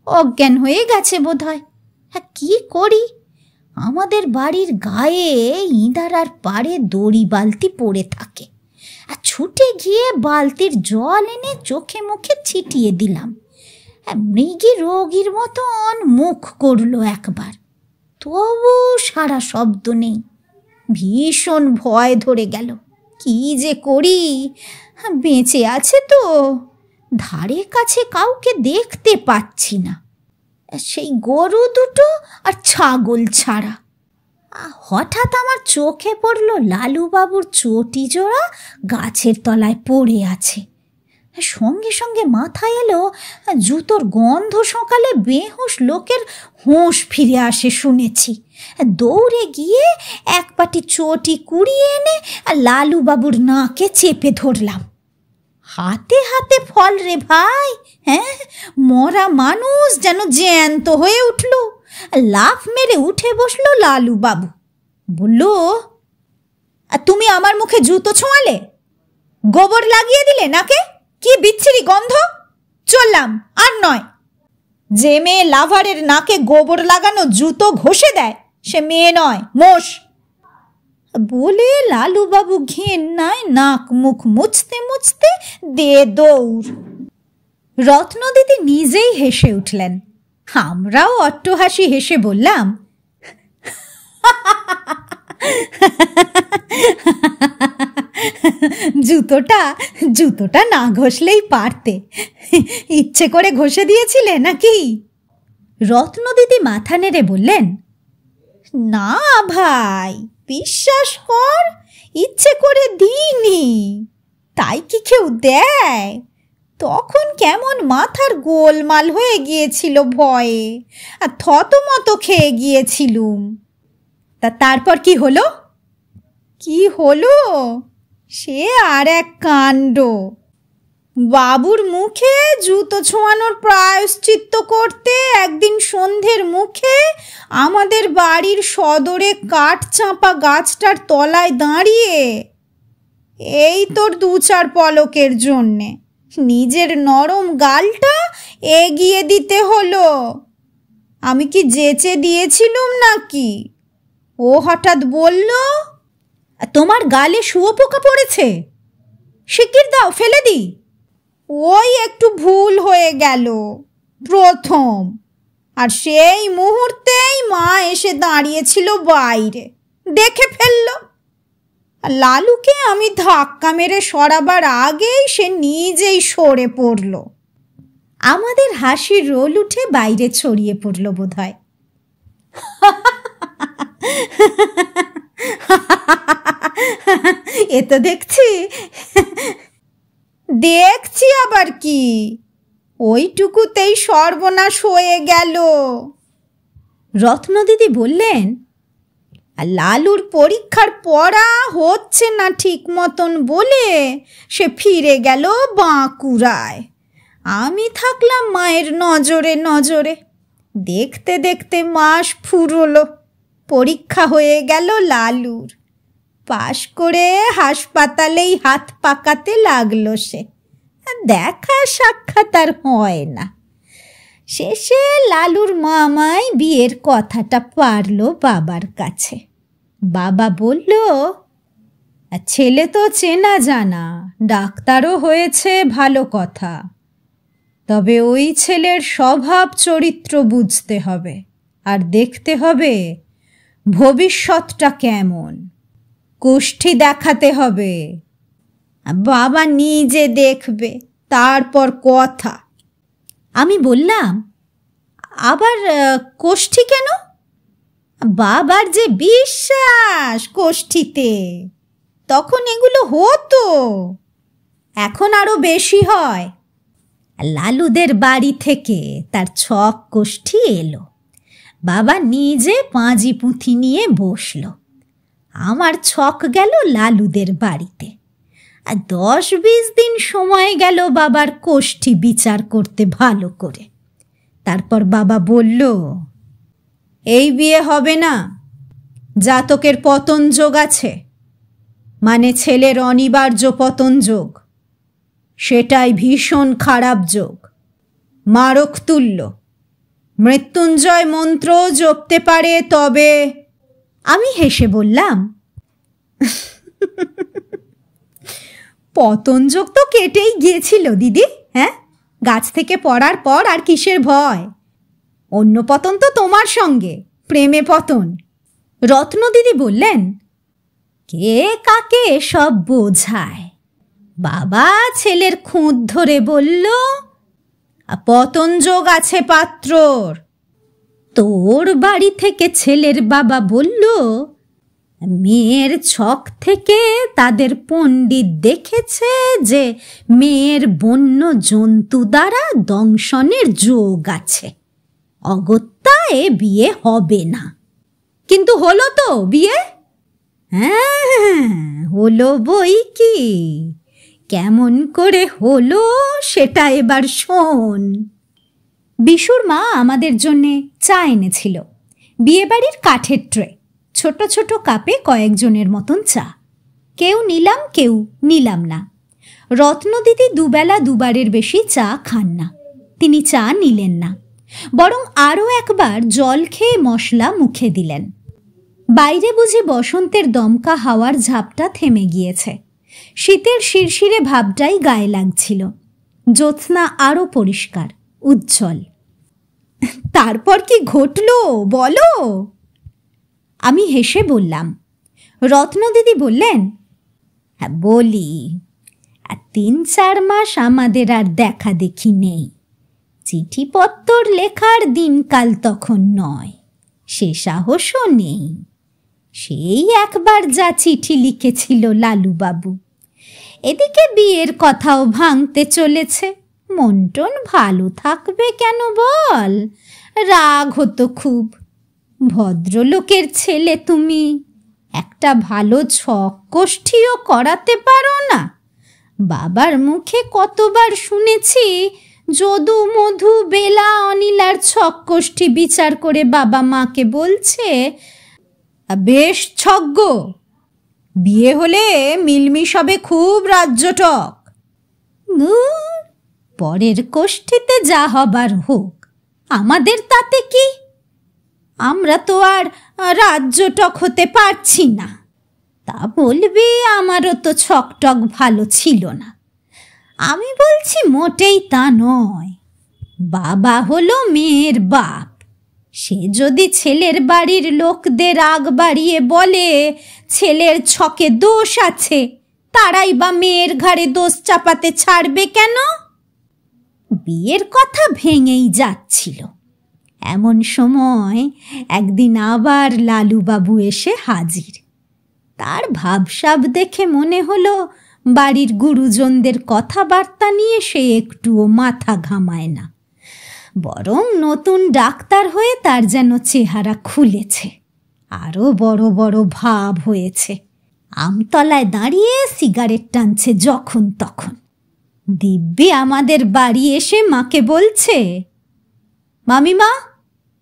অজ্ঞান হয়ে গেছে বোধ হয়। কি করি, আমাদের বাড়ির গায়ে ইঁদার আর পাড়ে দড়ি বালতি পড়ে থাকে। ছুটে গিয়ে বালতির জল এনে চোখে মুখে ছিটিয়ে দিলাম। মৃগী রোগীর মতন মুখ করলো একবার, তবু সারা শব্দ নেই। ভীষণ ভয় ধরে গেল, কি যে করি। বেঁচে আছে তো, ধারে কাছে কাউকে দেখতে পাচ্ছি না, সেই গরু দুটো আর ছাগল ছাড়া। হঠাৎ আমার চোখে পড়ল লালুবাবুর চটি জোড়া গাছের তলায় পড়ে আছে। সঙ্গে সঙ্গে মাথায় এলো জুতোর গন্ধ সকালে বেহুঁশ লোকের হুঁশ ফিরে আসে শুনেছি। দৌড়ে গিয়ে এক পাটি চটি কুড়িয়ে এনে লালুবাবুর নাকে চেপে ধরলাম। হাতে হাতে ফল রে ভাই, মরা মানুষ যেন জ্যান্ত হয়ে উঠল। লাফ মেরে উঠে বসলো লালুবাবু, বলল, তুমি আমার মুখে জুতো ছোঁয়ালে, গোবর লাগিয়ে দিলে নাকে, কি বিচ্ছিরি গন্ধ, চললাম আর নয়। যে মেয়ে লাভারের নাকে গোবর লাগানো জুতো ঘষে দেয় সে মেয়ে নয়, মোষ। বলে লালুবাবু ঘেন্নায় নাক মুখ মুছতে মুছতে দে দৌড়। রত্নদিদি নিজেই হেসে উঠলেন, আমরাও অট্টহাসি হেসে বললাম, জুতোটা না ঘষলেই পারতে, ইচ্ছে করে ঘষে দিয়েছিলে নাকি? রত্নদিদি মাথা নেড়ে বললেন, না ভাই, বিশ্বাস কর, ইচ্ছে করে দিইনি। তাই কি কেউ দেয়? তখন কেমন মাথার গোলমাল হয়ে গিয়েছিল ভয়ে, আর থতমত খেয়ে গিয়েছিলুম। তারপর কি হলো? কি হলো সে আর এক কাণ্ড। বাবুর মুখে জুতো ছোঁয়ানোর প্রায়শ্চিত্ত করতে একদিন সন্ধ্যের মুখে আমাদের বাড়ির সদরে কাঠ চাঁপা গাছটার তলায় দাঁড়িয়ে, এই তোর 2-4 পলকের জন্যে নিজের নরম গালটা এগিয়ে দিতে হলো। আমি কি যেচে দিয়েছিলুম নাকি? ও হঠাৎ বলল, তোমার গালে শুয়োপোকা পড়েছে, শিগগির দাও, ফেলে দি। ওই একটু ভুল হয়ে গেল প্রথম, আর সেই মুহূর্তেই মা এসে দাঁড়িয়েছিল বাইরে, দেখে ফেলল। লালুকে আমি ধাক্কা মেরে সরাবার আগেই সে নিজেই সরে পড়ল। আমাদের হাসির রোল উঠে বাইরে ছড়িয়ে পড়ল বোধহয়। এ তো দেখছি আবার কি, ওইটুকুতেই সর্বনাশ হয়ে গেল। রত্নদিদি বললেন, লালুর পরীক্ষার পড়া হচ্ছে না ঠিক মতন বলে সে ফিরে গেল বাঁকুড়ায়। আমি থাকলাম মায়ের নজরে নজরে। দেখতে দেখতে মাস ফুরোলো, পরীক্ষা হয়ে গেল লালুর। পাশ করে হাসপাতালেই হাত পাকাতে লাগলো সে, দেখা সাক্ষাৎ আর হয় না। শেষে লালুর মামাই বিয়ের কথাটা পারল বাবার কাছে। বাবা বলল, ছেলে তো চেনা জানা, ডাক্তারও হয়েছে, ভালো কথা, তবে ওই ছেলের স্বভাব চরিত্র বুঝতে হবে, আর দেখতে হবে ভবিষ্যৎটা কেমন, কুষ্ঠি দেখাতে হবে। বাবা নিজে দেখবে, তারপর কথা। আমি বললাম, আবার কোষ্ঠী কেন? বাবার যে বিশ্বাস কোষ্ঠীতে, তখন এগুলো হতো, এখন আরো বেশি হয়। লালুদের বাড়ি থেকে তার 6 কোষ্ঠী এলো। বাবা নিজে পাঁজি পুঁথি নিয়ে বসল। আমার ছক গেল লালুদের বাড়িতে, আর 10-20 দিন সময় গেল বাবার কোষ্ঠী বিচার করতে ভালো করে। তারপর বাবা বলল, এই বিয়ে হবে না, জাতকের পতন যোগ আছে, মানে ছেলের অনিবার্য পতন যোগ, সেটাই ভীষণ খারাপ যোগ, মারক তুল্য। মৃত্যুঞ্জয় মন্ত্র জপতে পারে তবে। আমি হেসে বললাম, পতঞ্জক তো কেটেই গিয়েছিল দিদি। হ্যাঁ, গাছ থেকে পড়ার পর আর কিসের ভয়? অন্য পতন তো তোমার সঙ্গে, প্রেমে পতন। রত্ন দিদি বললেন, কে কাকে সব বোঝায়? বাবা ছেলের খুঁত ধরে বলল, পতঞ্জক আছে পাত্রর। তোর বাড়ি থেকে ছেলের বাবা বলল, মেয়ের ছক থেকে তাদের পণ্ডিত দেখেছে যে মেয়ের বন্য জন্তু দ্বারা দংশনের যোগ আছে, অগত্যা এ বিয়ে হবে না। কিন্তু হলো তো বিয়ে? হ্যাঁ, হলো বই কি। কেমন করে হলো সেটা এবার শোন। বিশুর মা আমাদের জন্যে চা এনেছিল, বিয়েবাড়ির কাঠের ট্রে, ছোট ছোট কাপে কয়েকজনের মতন চা। কেউ নিলাম, কেউ নিলাম না। রত্ন দিদি দুবেলা দুবারের বেশি চা খান না, তিনি চা নিলেন না, বরং আরও একবার জল খেয়ে মশলা মুখে দিলেন। বাইরে বুঝি বসন্তের দমকা হাওয়ার ঝাপটা থেমে গিয়েছে, শীতের শিরশিরে ভাবটাই গায়ে লাগছিল। জ্যোৎস্না আরও পরিষ্কার, উজ্জ্বল। তারপর কি ঘটলো বলো? আমি হেসে বললাম। রত্ন দিদি বললেন, হ্যাঁ বলি। 3-4 মাস আমাদের আর দেখা দেখি নেই। চিঠিপত্তর লেখার দিনকাল তখন নয়, সে সাহসও নেই। সেই একবার যা চিঠি লিখেছিল লালুবাবু, এদিকে বিয়ের কথাও ভাঙতে চলেছে। মন টন ভালো থাকবে কেন বল? রাগ হতো খুব। ভদ্রলোকের ছেলে তুমি, একটা ভালো ছক কোষ্ঠীও করাতে পারো না? বাবার মুখে কতবার শুনেছি, যদু মধু বেলা অনিলার ছক কোষ্ঠী বিচার করে বাবা মাকে বলছে, বেশ ছগ্গ, বিয়ে হলে মিলমিশ হবে খুব রাজ্যটক। পরের কোষ্ঠীতে যা হবার হোক, আমাদের তাতে কি? আমরা তো আর রাজ্যটক হতে পারছি না। তা বলবি আমারও তো ছকটক ভালো ছিল না। আমি বলছি মোটেই তা নয়। বাবা হলো মেয়ের বাপ, সে যদি ছেলের বাড়ির লোকদের আগ বাড়িয়ে বলে ছেলের ছকে দোষ আছে, তারাই বা মেয়ের ঘাড়ে দোষ চাপাতে ছাড়বে কেন? বিয়ের কথা ভেঙেই যাচ্ছিল। এমন সময় একদিন আবার লালুবাবু এসে হাজির। তার ভাবসাব দেখে মনে হলো বাড়ির গুরুজনদের কথাবার্তা নিয়ে সে একটুও মাথা ঘামায় না, বরং নতুন ডাক্তার হয়ে তার যেন চেহারা খুলেছে, আরো বড় বড় ভাব হয়েছে। আমতলায় দাঁড়িয়ে সিগারেট টানছে যখন তখন। দিব্যি আমাদের বাড়ি এসে মাকে বলছে, মামিমা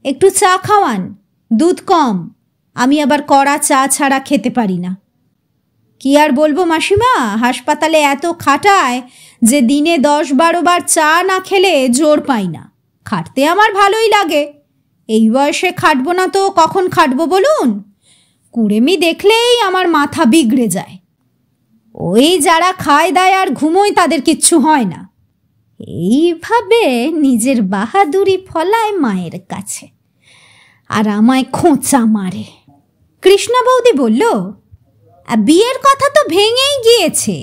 একটু চা খাওয়ান, দুধ কম, আমি আবার কড়া চা ছাড়া খেতে পারি না। কি আর বলবো মাসিমা, হাসপাতালে এত খাটায় যে দিনে 10-12 বার চা না খেলে জোর পাই না। খাটতে আমার ভালোই লাগে, এই বয়সে খাটবো না তো কখন খাটবো বলুন? কুড়েমি দেখলেই আমার মাথা বিগড়ে যায়। ওই যারা খায় দায় আর ঘুমোয় তাদের কিচ্ছু হয় না। এইভাবে নিজের বাহাদুরি ফলায় মায়ের কাছে, আর আমায় খোঁচা মারে। কৃষ্ণা বৌদি বলল, বিয়ের কথা তো ভেঙেই গিয়েছে,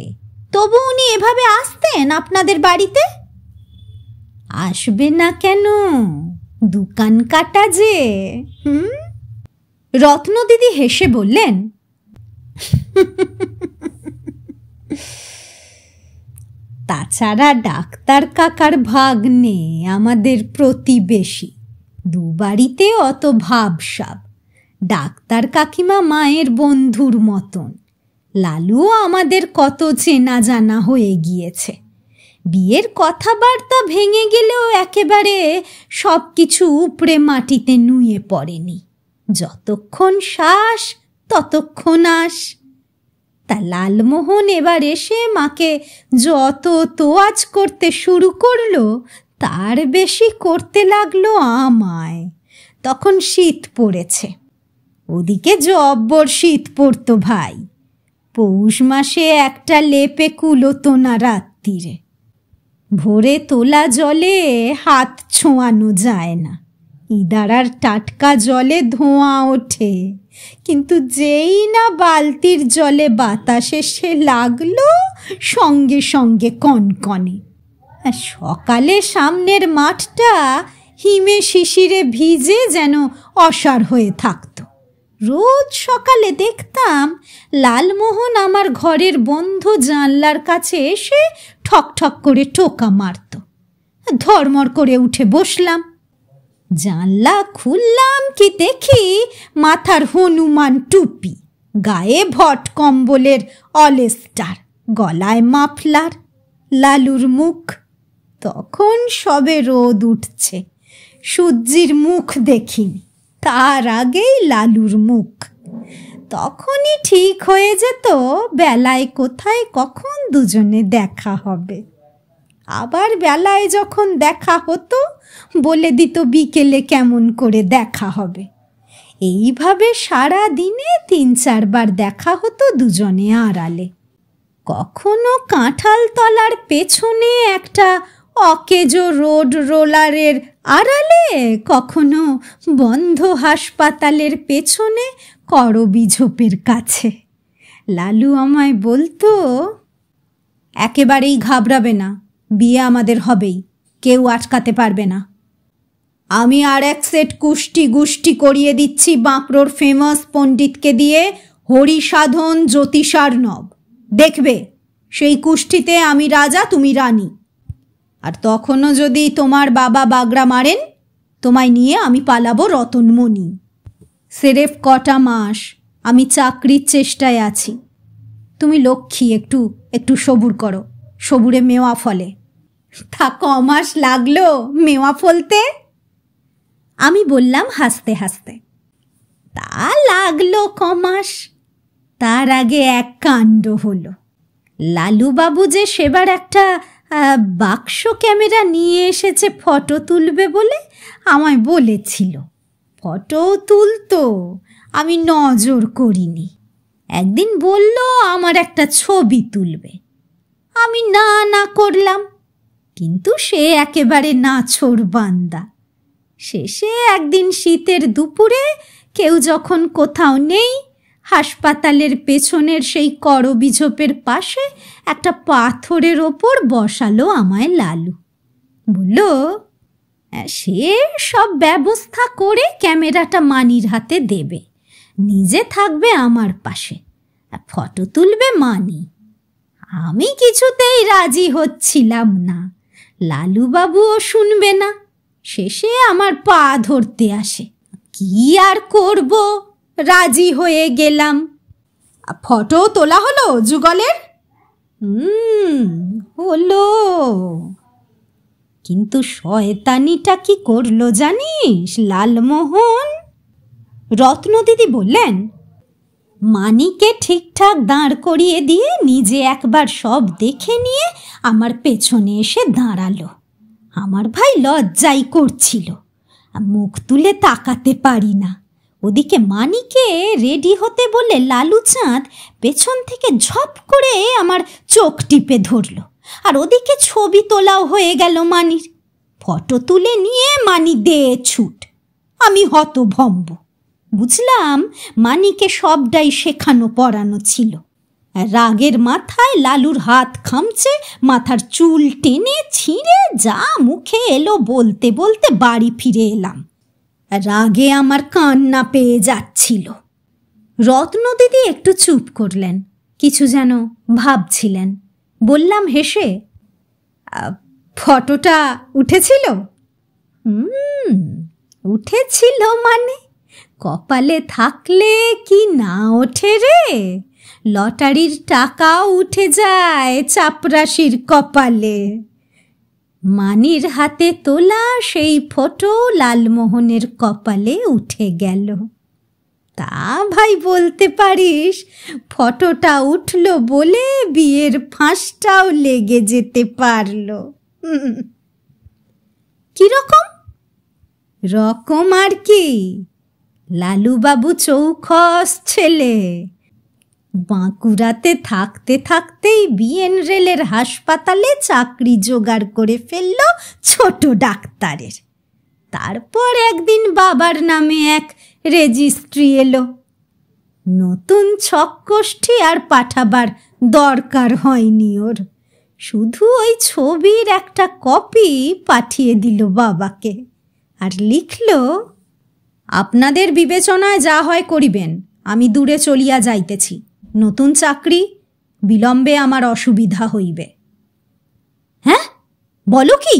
তবু উনি এভাবে আসতেন আপনাদের বাড়িতে? আসবে না কেন, দোকান কাটা যে। রত্ন দিদি হেসে বললেন, তাছাড়া ডাক্তার কাকার ভাগ্নে আমাদের প্রতিবেশী, দুবাড়িতে অত ভাবসাব। ডাক্তার কাকিমা মায়ের বন্ধুর মতন। লালু আমাদের কত চেনা জানা হয়ে গিয়েছে। বিয়ের কথাবার্তা ভেঙে গেলেও একেবারে সব কিছু উপড়ে মাটিতে নুয়ে পড়েনি। যতক্ষণ শ্বাস ততক্ষণ আস। তা লালমোহন এবার এসে মাকে যত তোয়াজ করতে শুরু করলো, তার বেশি করতে লাগলো আমায়। তখন শীত পড়েছে, ওদিকে জব্বর শীত পড়তো ভাই। পৌষ মাসে একটা লেপে কুলোতো না রাত্রিরে। ভোরে তোলা জলে হাত ছোঁয়ানো যায় না, ইদারার টাটকা জলে ধোঁয়া ওঠে, কিন্তু যেই না বালতির জলে বাতাস এসে লাগলো সঙ্গে সঙ্গে কনকনে। সকালে সামনের মাঠটা হিমে শিশিরে ভিজে যেন অসাড় হয়ে থাকতো। রোজ সকালে দেখতাম লালমোহন আমার ঘরের বন্ধ জানলার কাছে এসে ঠক ঠক করে টোকা মারত। ধর্মর করে উঠে বসলাম। জানলা খুললাম কি দেখি মাথার হনুমান টুপি, গায়ে ভট কম্বলের অলেস্টার, গলায় মাফলার, লালুর মুখ। তখন সবে রোদ উঠছে, সূর্যির মুখ দেখিনি, তার আগেই লালুর মুখ। তখনই ঠিক হয়ে যেত বেলায় কোথায় কখন দুজনে দেখা হবে। আবার বেলায় যখন দেখা হতো বলে দিত বিকেলে কেমন করে দেখা হবে। এইভাবে সারা দিনে ৩-৪ বার দেখা হতো দুজনে আড়ালে। কখনো কাঁঠাল তলার পেছনে একটা অকেজো রোড রোলারের আড়ালে, কখনো বন্ধ হাসপাতালের পেছনে করবি ঝোপের কাছে। লালু আমায় বলতো, একেবারেই ঘাবড়াবে না, বিয়ে আমাদের হবেই, কেউ আটকাতে পারবে না। আমি আর এক সেট কুষ্টি গুষ্টি করিয়ে দিচ্ছি বাঁকড়োর ফেমাস পণ্ডিতকে দিয়ে, হরিসাধন জ্যোতিষার্ণব। দেখবে সেই কুষ্টিতে আমি রাজা, তুমি রানী। আর তখনও যদি তোমার বাবা বাগড়া মারেন, তোমায় নিয়ে আমি পালাবো রতনমণি। সেরেফ কটা মাস আমি চাকরির চেষ্টায় আছি, তুমি লক্ষ্মী, একটু একটু সবুর করো, সবুরে মেওয়া ফলে। তা কমাস লাগলো মেওয়া ফলতে? আমি বললাম হাসতে হাসতে। তা লাগলো কমাস। তার আগে এক কাণ্ড হলো। লালুবাবু যে সেবার একটা বাক্স ক্যামেরা নিয়ে এসেছে ফটো তুলবে বলে আমায় বলেছিল। ফটো তুলতো, আমি নজর করিনি। একদিন বলল আমার একটা ছবি তুলবে, আমি না না করলাম, কিন্তু সে একেবারে নাছোড় বান্দা। শেষে একদিন শীতের দুপুরে কেউ যখন কোথাও নেই, হাসপাতালের পেছনের সেই করবি ঝোপের পাশে একটা পাথরের ওপর বসালো আমায় লালু। বলল, সে সব ব্যবস্থা করে ক্যামেরাটা মানির হাতে দেবে, নিজে থাকবে আমার পাশে, ফটো তুলবে মানি। আমি কিছুতেই রাজি হচ্ছিলাম না, লালুবাবুও শুনবে না। শেষে আমার পা ধরতে আসে। কি আর করব, রাজি হয়ে গেলাম। ফটো তোলা হলো যুগলের? হলো, কিন্তু শয়তানিটা কি করলো জানিস লালমোহন? রত্নদিদি বললেন, মানিকে ঠিকঠাক দাঁড় করিয়ে দিয়ে নিজে একবার সব দেখে নিয়ে আমার পেছনে এসে দাঁড়ালো। আমার ভাই লজ্জাই করছিল, মুখ তুলে তাকাতে পারি না। ওদিকে মানিকে রেডি হতে বলে লালু চাঁদ পেছন থেকে ঝপ করে আমার চোখ টিপে ধরল, আর ওদিকে ছবি তোলাও হয়ে গেল মানির। ফটো তুলে নিয়ে মানি দে ছুট। আমি হতভম্ব। বুঝলাম মানিকে সবটাই শেখানো পড়ানো ছিল। রাগের মাথায় লালুর হাত খামচে মাথার চুল টেনে ছিঁড়ে যা মুখে এলো বলতে বলতে বাড়ি ফিরে এলাম। রাগে আমার কান্না পেয়ে যাচ্ছিল। রত্নদিদি একটু চুপ করলেন, কিছু যেন ভাবছিলেন। বললাম হেসে, ফটোটা উঠেছিল? উঠেছিল মানে? কপালে থাকলে কি না ওঠে রে? লটারির টাকাও উঠে যায় চাপরাশির কপালে। মানির হাতে তোলা সেই ফটো লালমোহনের কপালে উঠে গেল। তা ভাই বলতে পারিস, ফটোটা উঠল বলে বিয়ের ফাঁসটাও লেগে যেতে পারল। কিরকম? রকম আর কি, লালুবাবু চৌখস ছেলে। বাঁকুড়াতে থাকতে থাকতেই বিএন রেলের হাসপাতালে চাকরি জোগাড় করে ফেলল ছোট ডাক্তারের। তারপর একদিন বাবার নামে এক রেজিস্ট্রি এলো। নতুন ছককষ্ঠী আর পাঠাবার দরকার হয়নি ওর, শুধু ওই ছবির একটা কপি পাঠিয়ে দিল বাবাকে, আর লিখল, আপনাদের বিবেচনায় যা হয় করিবেন, আমি দূরে চলিয়া যাইতেছি। নতুন চাকরি, বিলম্বে আমার অসুবিধা হইবে। হ্যাঁ, বলো কি,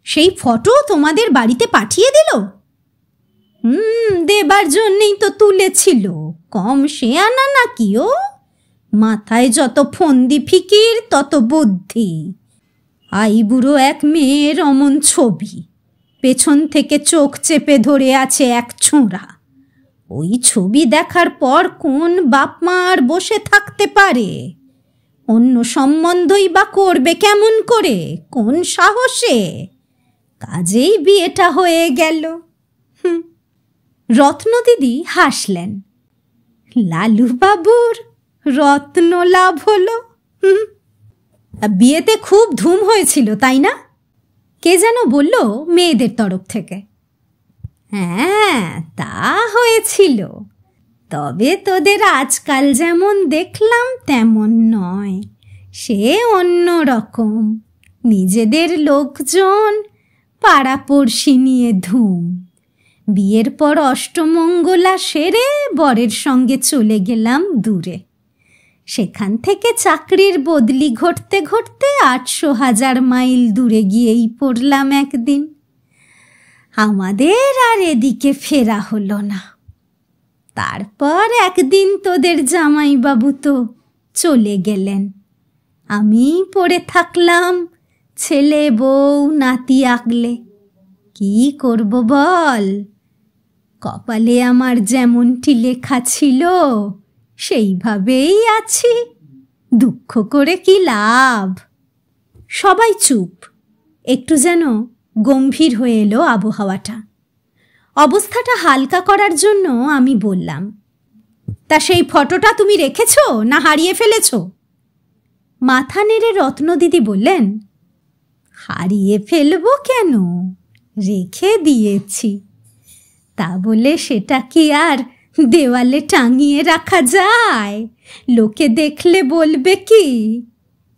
সেই ফটো তোমাদের বাড়িতে পাঠিয়ে দিল? দেবার জন্যেই তো তুলেছিল, কম শেয়ানা নাকি ও? মাথায় যত ফন্দি ফিকির তত বুদ্ধি। আইবুড়ো এক মেয়ের অমন ছবি, পেছন থেকে চোখ চেপে ধরে আছে এক ছোঁড়া। ওই ছবি দেখার পর কোন বাপ মা আর বসে থাকতে পারে? অন্য সম্বন্ধই বা করবে কেমন করে, কোন সাহসে? কাজেই বিয়েটা হয়ে গেল। রত্নদিদি হাসলেন। লালুবাবুর রত্ন লাভ হলো। বিয়েতে খুব ধুম হয়েছিল, তাই না? কে যেন বলল মেয়েদের তরফ থেকে। হ্যাঁ, তা হয়েছিল, তবে তোদের আজকাল যেমন দেখলাম তেমন নয়, সে অন্য রকম। নিজেদের লোকজন, পাড়াপড়শি নিয়ে ধুম। বিয়ের পর অষ্টমঙ্গলা সেরে বরের সঙ্গে চলে গেলাম দূরে। সেখান থেকে চাকরির বদলি ঘটতে ঘটতে ৮০০,০০০ মাইল দূরে গিয়েই পড়লাম একদিন। আমাদের আর এদিকে ফেরা হলো না। তারপর একদিন তোদের জামাইবাবু তো চলে গেলেন, আমি পড়ে থাকলাম ছেলে বউ নাতি আগলে। কি করব বল? কপালে আমার যেমনটি লেখা ছিল সেইভাবেই আছি, দুঃখ করে কি লাভ? সবাই চুপ, একটু যেন গম্ভীর হয়ে এলো আবহাওয়াটা। অবস্থাটা হালকা করার জন্য আমি বললাম, তা সেই ফটোটা তুমি রেখেছ না হারিয়ে ফেলেছ? মাথা নেড়ে রত্নদিদি বললেন, হারিয়ে ফেলবো কেন, রেখে দিয়েছি। তা বলে সেটা কি আর দেওয়ালে টাঙিয়ে রাখা যায়? লোকে দেখলে বলবে কি?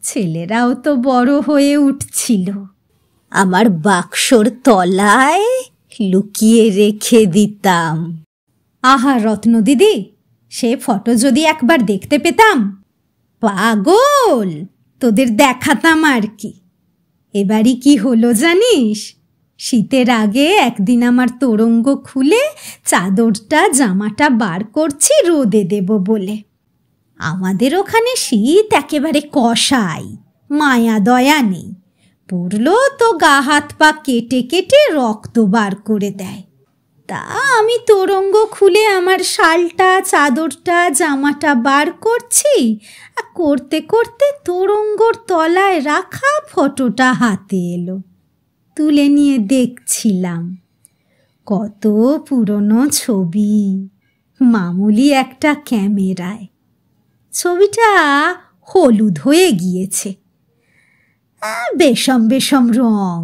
ছেলেরাও তো বড় হয়ে উঠছিল, আমার বাক্সর তলায় লুকিয়ে রেখে দিতাম। আহা রত্নদিদি, সে ফটো যদি একবার দেখতে পেতাম। পাগল, তোদের দেখাতাম আর কি। এবারই কি হলো জানিস? শীতের আগে একদিন আমার তোরঙ্গ খুলে চাদরটা জামাটা বার করছি রোদে দেব বলে। আমাদের ওখানে শীত একেবারে কষাই, মায়া দয়া নেই। পড়লো তো গা হাত পা কেটে কেটে রক্ত বার করে দেয়। তা আমি তোরঙ্গ খুলে আমার শালটা চাদরটা জামাটা বার করছি, করতে করতে তোরঙ্গর তলায় রাখা ফটোটা হাতে এলো। তুলে নিয়ে দেখছিলাম, কত পুরনো ছবি, মামুলি একটা ক্যামেরায়। ছবিটা হলুদ হয়ে গিয়েছে, বেশম বেশম রং,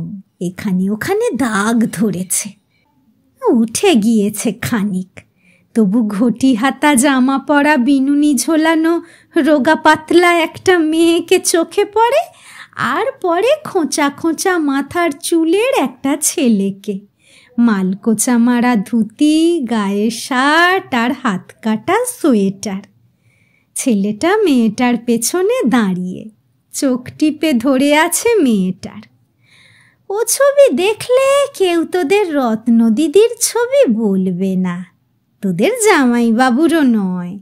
এখানে ওখানে দাগ ধরেছে, উঠে গিয়েছে খানিক। তবু ঘটি হাতা জামা পরা বিনুনি ঝোলানো রোগা পাতলা একটা মেয়েকে চোখে পড়ে, আর পরে খোঁচা খোঁচা মাথার চুলের একটা ছেলেকে, মালকোচা মারা ধুতি, গায়ে শার্ট আর হাত কাটা সোয়েটার। ছেলেটা মেয়েটার পেছনে দাঁড়িয়ে চোখ টিপে ধরে আছে মেয়েটার। ও ছবি দেখলে কেউ তোদের রত্নদিদির ছবি বলবে না, তোদের জামাইবাবুরও নয়।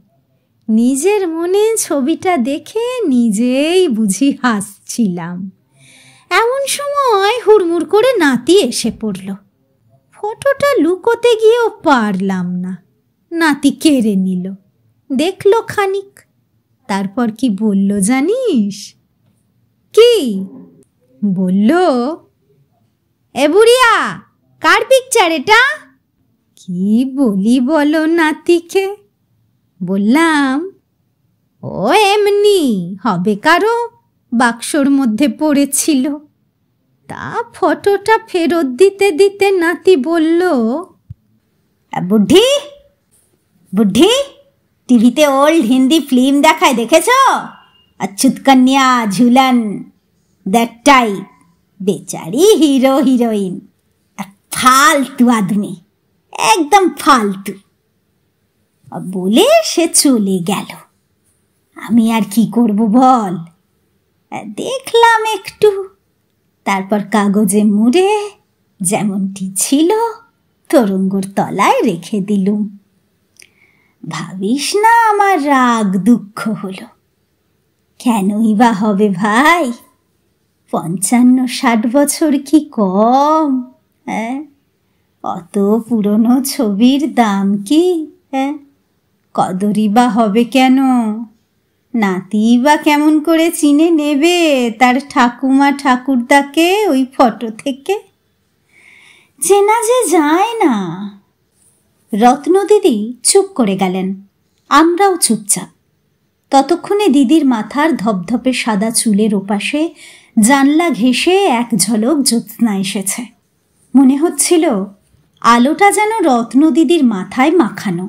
নিজের মনে ছবিটা দেখে নিজেই বুঝি হাসছিলাম। এমন সময় হুড়মুড় করে নাতি এসে পড়ল। ফটোটা লুকোতে গিয়েও পারলাম না, নাতি কেড়ে নিল। দেখলো খানিক, তারপর কি বলল জানিস? কি বলল? এ বুড়িয়া, কার পিকচার এটা? কি বলি বলো নাতিকে। বললাম, ও এমনি হবে কারো, বাক্সর মধ্যে পড়েছিল। তা ফটোটা ফেরত দিতে দিতে নাতি বলল, বুদ্ধি বুদ্ধি, টিভিতে ওল্ড হিন্দি ফিল্ম দেখায়, দেখেছ? অচ্যুত কন্যা, ঝুলন, দ্যাট টাইপ। বেচারি হিরো হিরোইন, ফালতু আদমি, একদম ফালতু। বলে সে চলে গেল। আমি আর কি করব বল, দেখলাম একটু, তারপর কাগজে মুড়ে যেমনটি ছিল তরঙ্গর তলায় রেখে দিলুম। ভাবিস না আমার রাগ দুঃখ হলো। কেনই বা হবে ভাই, 55-60 বছর কি কম? হ্যাঁ, অত পুরনো ছবির দাম কি? হ্যাঁ, কদরই বা হবে কেন? নাতি বা কেমন করে চিনে নেবে তার ঠাকুমা ঠাকুরদাকে ওই ফটো থেকে? চেনা যে যায় না। রত্ন দিদি চুপ করে গেলেন, আমরাও চুপচাপ। ততক্ষণে দিদির মাথার ধপধপে সাদা চুলের ওপাশে জানলা ঘেঁষে এক ঝলক জ্যোৎস্না এসেছে। মনে হচ্ছিল আলোটা যেন রত্ন দিদির মাথায় মাখানো,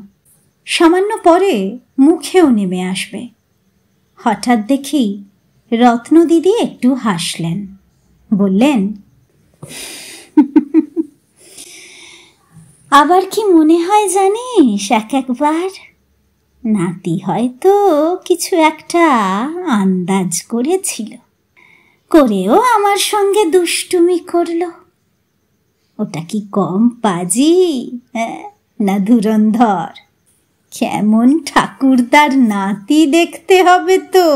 সামান্য পরে মুখেও নেমে আসবে। হঠাৎ দেখি রত্ন দিদি একটু হাসলেন, বললেন, আবার কি মনে হয় জানিস, একবার নাতি হয়তো কিছু একটা আন্দাজ করেছিল, করেও আমার সঙ্গে দুষ্টুমি করলো। ওটা কি কম পাজি না ধুরন্ধর? কেমন ঠাকুরদার নাতি দেখতে হবে তো।